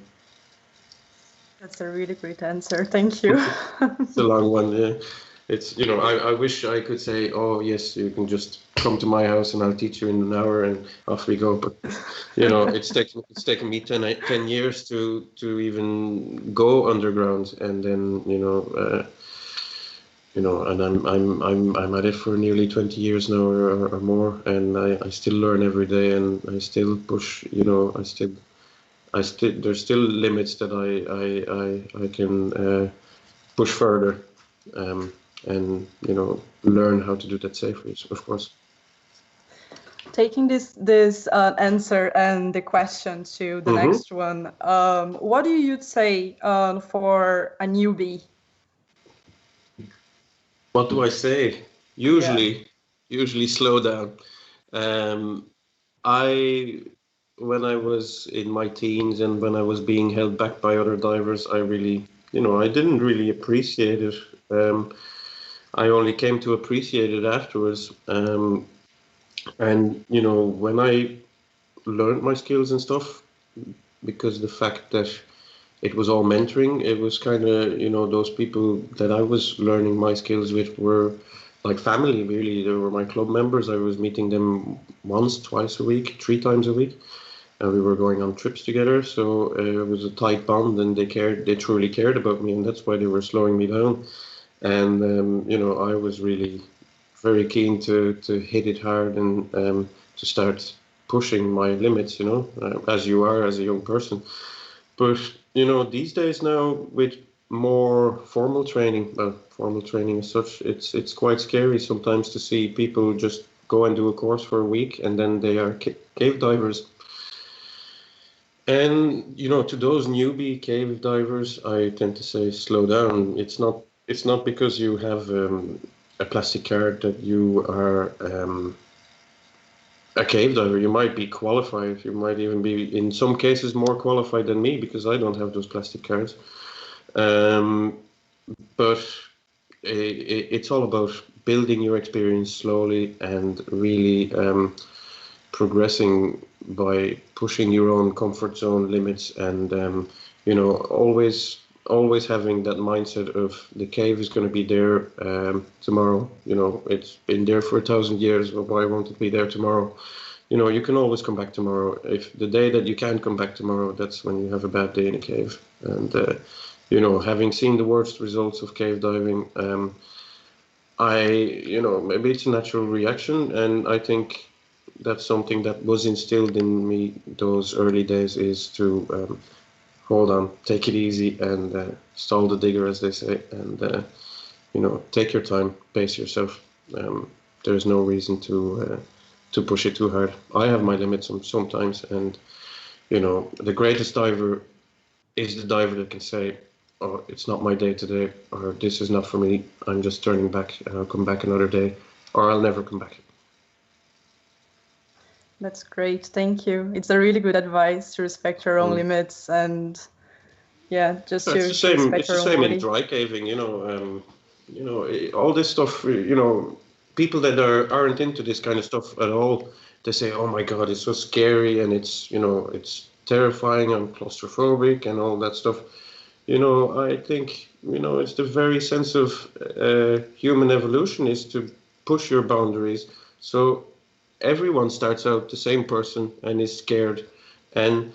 That's a really great answer. Thank you. It's a long one, yeah. It's, I wish I could say, oh, yes, you can just come to my house and I'll teach you in an hour and off we go. But, it's taken me 10 years to even go underground. And then, and I'm at it for nearly 20 years now or more. And I still learn every day, and I still push, there's still limits that I can push further. And learn how to do that safely, of course. Taking this answer and the question to the next one, what do you say for a newbie? What do I say? Usually slow down. When I was in my teens and when I was being held back by other divers, I really, I didn't really appreciate it. I only came to appreciate it afterwards. And, when I learned my skills and stuff, because the fact that it was all mentoring, it was kind of, those people that I was learning my skills with were like family, really. They were my club members. I was meeting them once, twice a week, 3 times a week. And we were going on trips together. So it was a tight bond, and they truly cared about me. And that's why they were slowing me down. And, I was really very keen to hit it hard and to start pushing my limits, as you are as a young person. But, these days now, with more formal training as such, it's quite scary sometimes to see people just go and do a course for a week and then they are cave divers. And, to those newbie cave divers, I tend to say slow down. It's not because you have a plastic card that you are a cave diver. You might be qualified. You might even be, in some cases, more qualified than me, because I don't have those plastic cards. But it's all about building your experience slowly and really progressing by pushing your own comfort zone limits, and always having that mindset of the cave is going to be there tomorrow. It's been there for 1,000 years. Well, why won't it be there tomorrow? You can always come back tomorrow. If the day that you can't come back tomorrow, that's when you have a bad day in a cave. And having seen the worst results of cave diving, maybe it's a natural reaction, and I think that's something that was instilled in me those early days, is to hold on, take it easy, and stall the digger, as they say, and take your time, pace yourself. There's no reason to push it too hard. I have my limits sometimes, and the greatest diver is the diver that can say, "Oh, it's not my day today," or "This is not for me. I'm just turning back, and I'll come back another day," or "I'll never come back." That's great. Thank you. It's a really good advice to respect your own limits, and just to respect it's the your own same body. in dry caving. All this stuff. People that aren't into this kind of stuff at all, they say, "Oh my God, it's so scary, and it's terrifying. I'm claustrophobic, and all that stuff." I think it's the very sense of human evolution is to push your boundaries. So everyone starts out the same person and is scared, and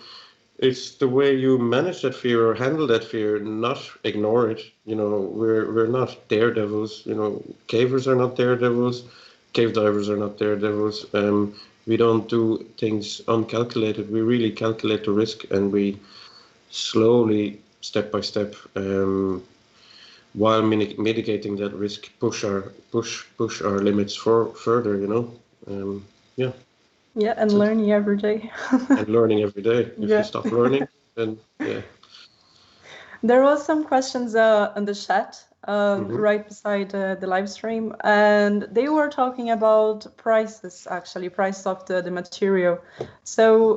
it's the way you manage that fear or handle that fear, not ignore it. We're not daredevils. Cavers are not daredevils. Cave divers are not daredevils. We don't do things uncalculated. We really calculate the risk, and we slowly, step by step, while mitigating that risk, push our limits further. Yeah. Yeah, and learning every day. And learning every day. If you stop learning, then yeah. There was some questions in the chat right beside the live stream, and they were talking about prices, actually, price of the material. So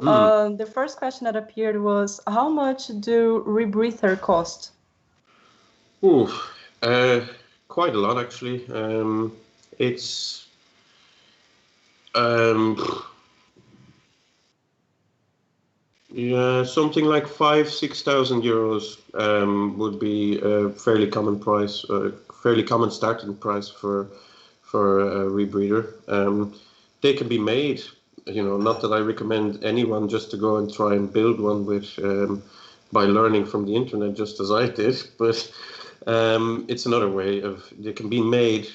the first question that appeared was, how much do Rebreather cost? Ooh, quite a lot, actually. It's something like 5,000-6,000 euros would be a fairly common price, fairly common starting price for a rebreather. They can be made. Not that I recommend anyone just to go and try and build one with by learning from the internet, just as I did. But it's another way of they can be made.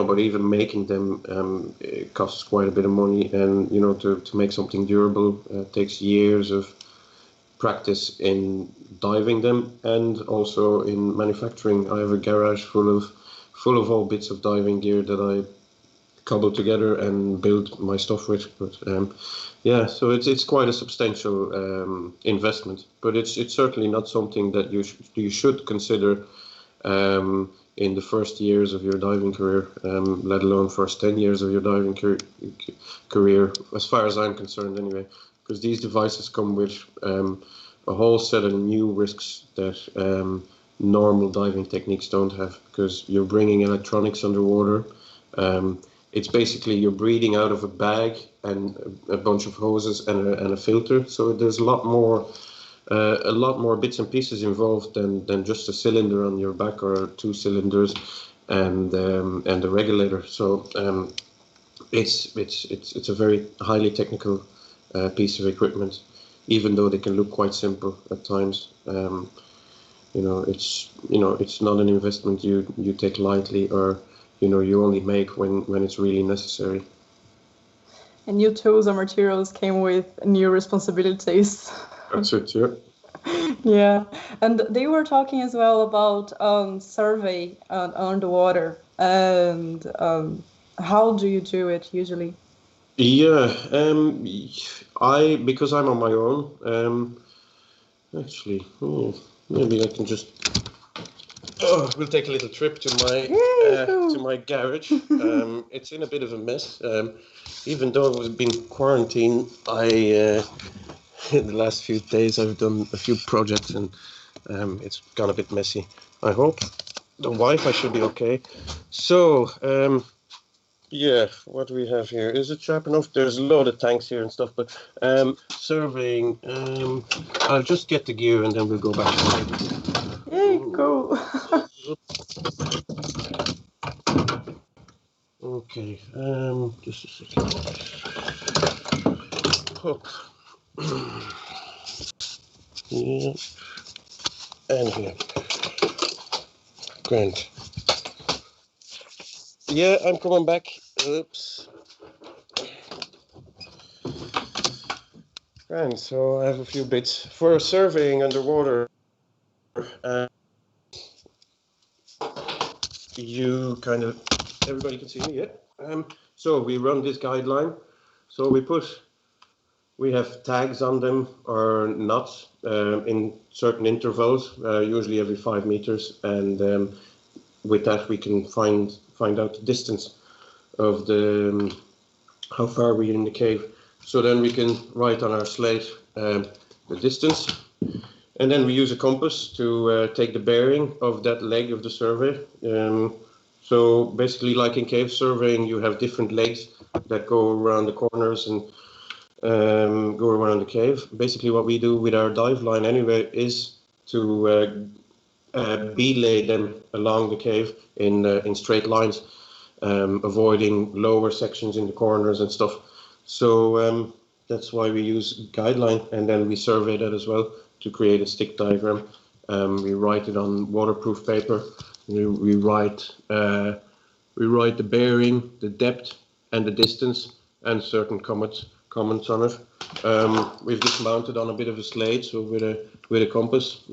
But even making them it costs quite a bit of money, and to make something durable takes years of practice in diving them and also in manufacturing. I have a garage full of all bits of diving gear that I cobble together and build my stuff with. But so it's quite a substantial investment, but it's certainly not something that you should consider in the first years of your diving career, let alone first 10 years of your diving career, as far as I'm concerned anyway, because these devices come with a whole set of new risks that normal diving techniques don't have, because you're bringing electronics underwater. It's basically you're breathing out of a bag and a bunch of hoses and a filter, so there's a lot more bits and pieces involved than just a cylinder on your back or 2 cylinders and a regulator. So it's a very highly technical piece of equipment, even though they can look quite simple at times. It's not an investment you take lightly, or you only make when it's really necessary. And new tools and materials came with new responsibilities. That's it, yeah. Yeah, and they were talking as well about survey underwater, and how do you do it usually? Yeah, because I'm on my own. Actually, maybe I can just. We'll take a little trip to my garage. It's in a bit of a mess. Even though we've been quarantined, in the last few days I've done a few projects, and it's gone a bit messy. I hope the Wi-Fi should be okay. So what do we have here? Is it sharp enough? There's a load of tanks here and stuff, but surveying. I'll just get the gear and then we'll go back to it. Yay, cool. Okay, just a second. Hook. Yeah. And here. Grand. Yeah, I'm coming back. Oops. And so I have a few bits for surveying underwater. You kind of, everybody can see me, yeah? So we run this guideline. So we have tags on them or knots in certain intervals, usually every 5 meters, and with that we can find out the distance of the how far we're in the cave. So then we can write on our slate the distance, and then we use a compass to take the bearing of that leg of the survey. So basically, like in cave surveying, you have different legs that go around the corners and go around the cave. Basically, what we do with our dive line anyway is to belay them along the cave in straight lines, avoiding lower sections in the corners and stuff. So that's why we use guideline, and then we survey that as well to create a stick diagram. We write it on waterproof paper. We write the bearing, the depth, and the distance, and certain comments on it. We've just mounted on a bit of a slate, so with a compass.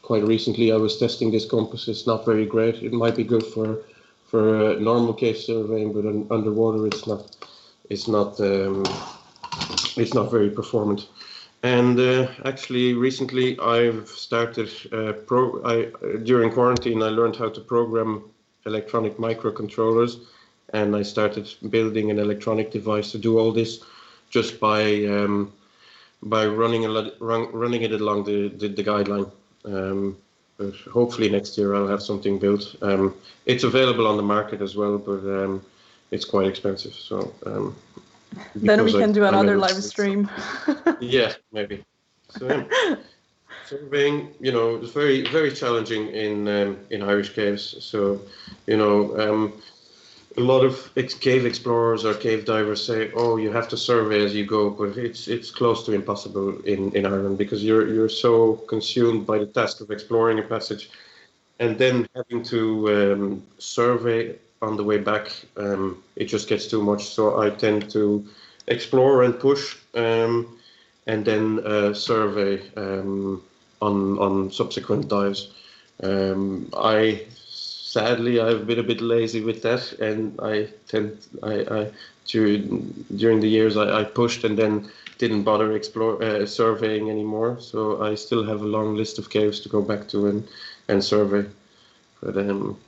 Quite recently, I was testing this compass. It's not very great. It might be good for normal cave surveying, but underwater, it's not very performant. And actually, recently I've started during quarantine. I learned how to program electronic microcontrollers, and I started building an electronic device to do all this just by running it along the guideline. But hopefully next year I'll have something built. It's available on the market as well, but it's quite expensive. So then we can do another live stream. Yeah, maybe. So surveying, it's very, very challenging in Irish caves. So, a lot of cave explorers or cave divers say, "Oh, you have to survey as you go," but it's close to impossible in Ireland, because you're so consumed by the task of exploring a passage, and then having to survey on the way back. It just gets too much. So I tend to explore and push, and then survey on subsequent dives. Sadly, I've been a bit lazy with that, and during the years I pushed and then didn't bother surveying anymore. So I still have a long list of caves to go back to and survey. But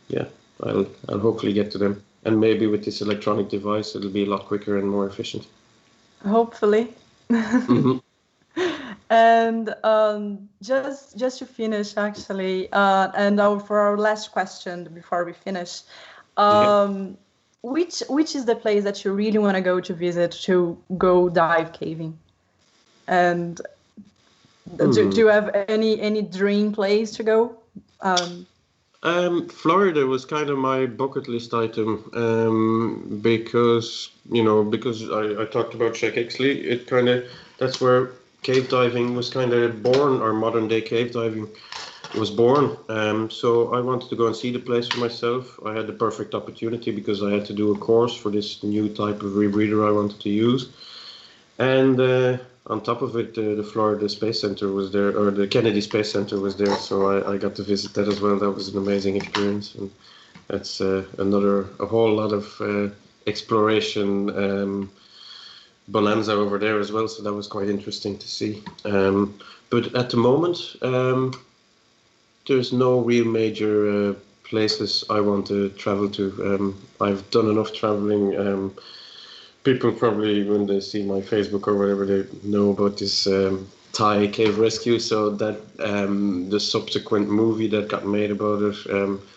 yeah, I'll hopefully get to them, and maybe with this electronic device it'll be a lot quicker and more efficient. Hopefully. Mm-hmm. And just to finish, actually, and for our last question before we finish, which is the place that you really want to go to visit, to go dive caving? And do you have any dream place to go? Florida was kind of my bucket list item, because I talked about Check Exley. That's where cave diving was kind of born, or modern day cave diving was born. So I wanted to go and see the place for myself. I had the perfect opportunity because I had to do a course for this new type of rebreather I wanted to use. And on top of it, the Florida Space Center was there, or the Kennedy Space Center was there. So I got to visit that as well. That was an amazing experience. And that's a whole lot of exploration bonanza over there as well, so that was quite interesting to see. But at the moment, there's no real major places I want to travel to. I've done enough traveling. People probably, when they see my Facebook or whatever, they know about this Thai cave rescue. So that the subsequent movie that got made about it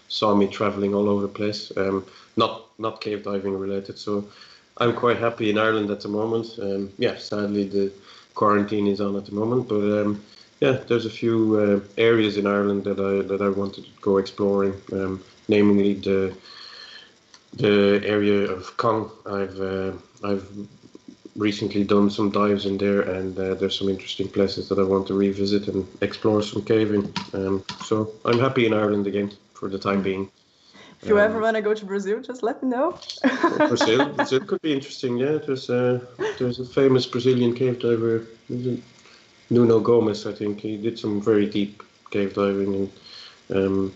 saw me traveling all over the place. Not cave diving related. So I'm quite happy in Ireland at the moment. Sadly the quarantine is on at the moment, but there's a few areas in Ireland that I wanted to go exploring, namely the area of Cong. I've recently done some dives in there, and there's some interesting places that I want to revisit and explore some caving. So I'm happy in Ireland again for the time being. If you ever want to go to Brazil, just let me know. Brazil could be interesting. Yeah, there's a famous Brazilian cave diver, Nuno Gomes. I think he did some very deep cave diving, and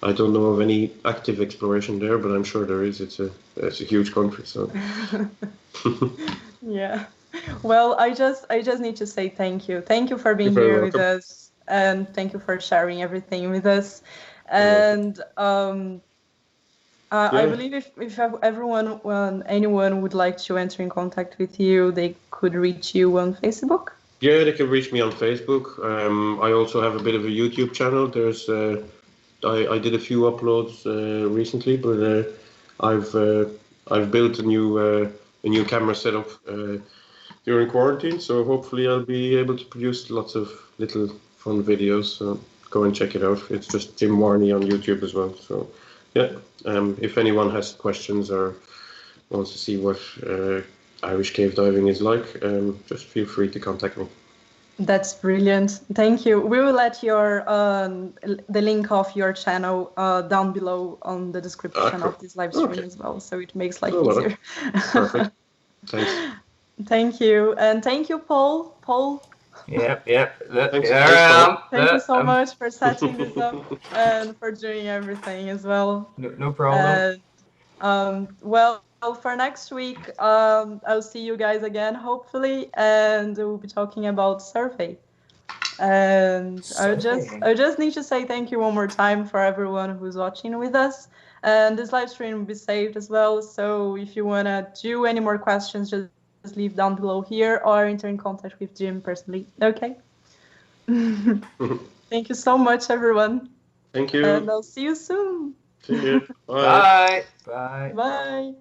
I don't know of any active exploration there, but I'm sure there is. It's a huge country, so. Yeah. Well, I just need to say thank you. Thank you for being here with us, and thank you for sharing everything with us. And I believe if anyone would like to enter in contact with you, they could reach you on Facebook. Yeah, they can reach me on Facebook. I also have a bit of a YouTube channel. There's I did a few uploads recently, but I've built a new camera setup during quarantine, so hopefully I'll be able to produce lots of little fun videos. So go and check it out. It's just Jim Warny on YouTube as well. So yeah, if anyone has questions or wants to see what Irish cave diving is like, just feel free to contact me. That's brilliant. Thank you. We will let the link of your channel down below on the description of this live stream as well, so it makes life easier. Perfect. Thanks. Thank you, and thank you, Paul. Yep. Thanks, thank you so much for setting this up and for doing everything as well. No problem. Well, for next week, I'll see you guys again, hopefully, and we'll be talking about survey. And I just need to say thank you one more time for everyone who's watching with us. And this live stream will be saved as well. So if you want to do any more questions, just leave down below here or enter in contact with Jim personally. Okay. Thank you so much, everyone. Thank you. And I'll see you soon. See you. Bye. Bye. Bye.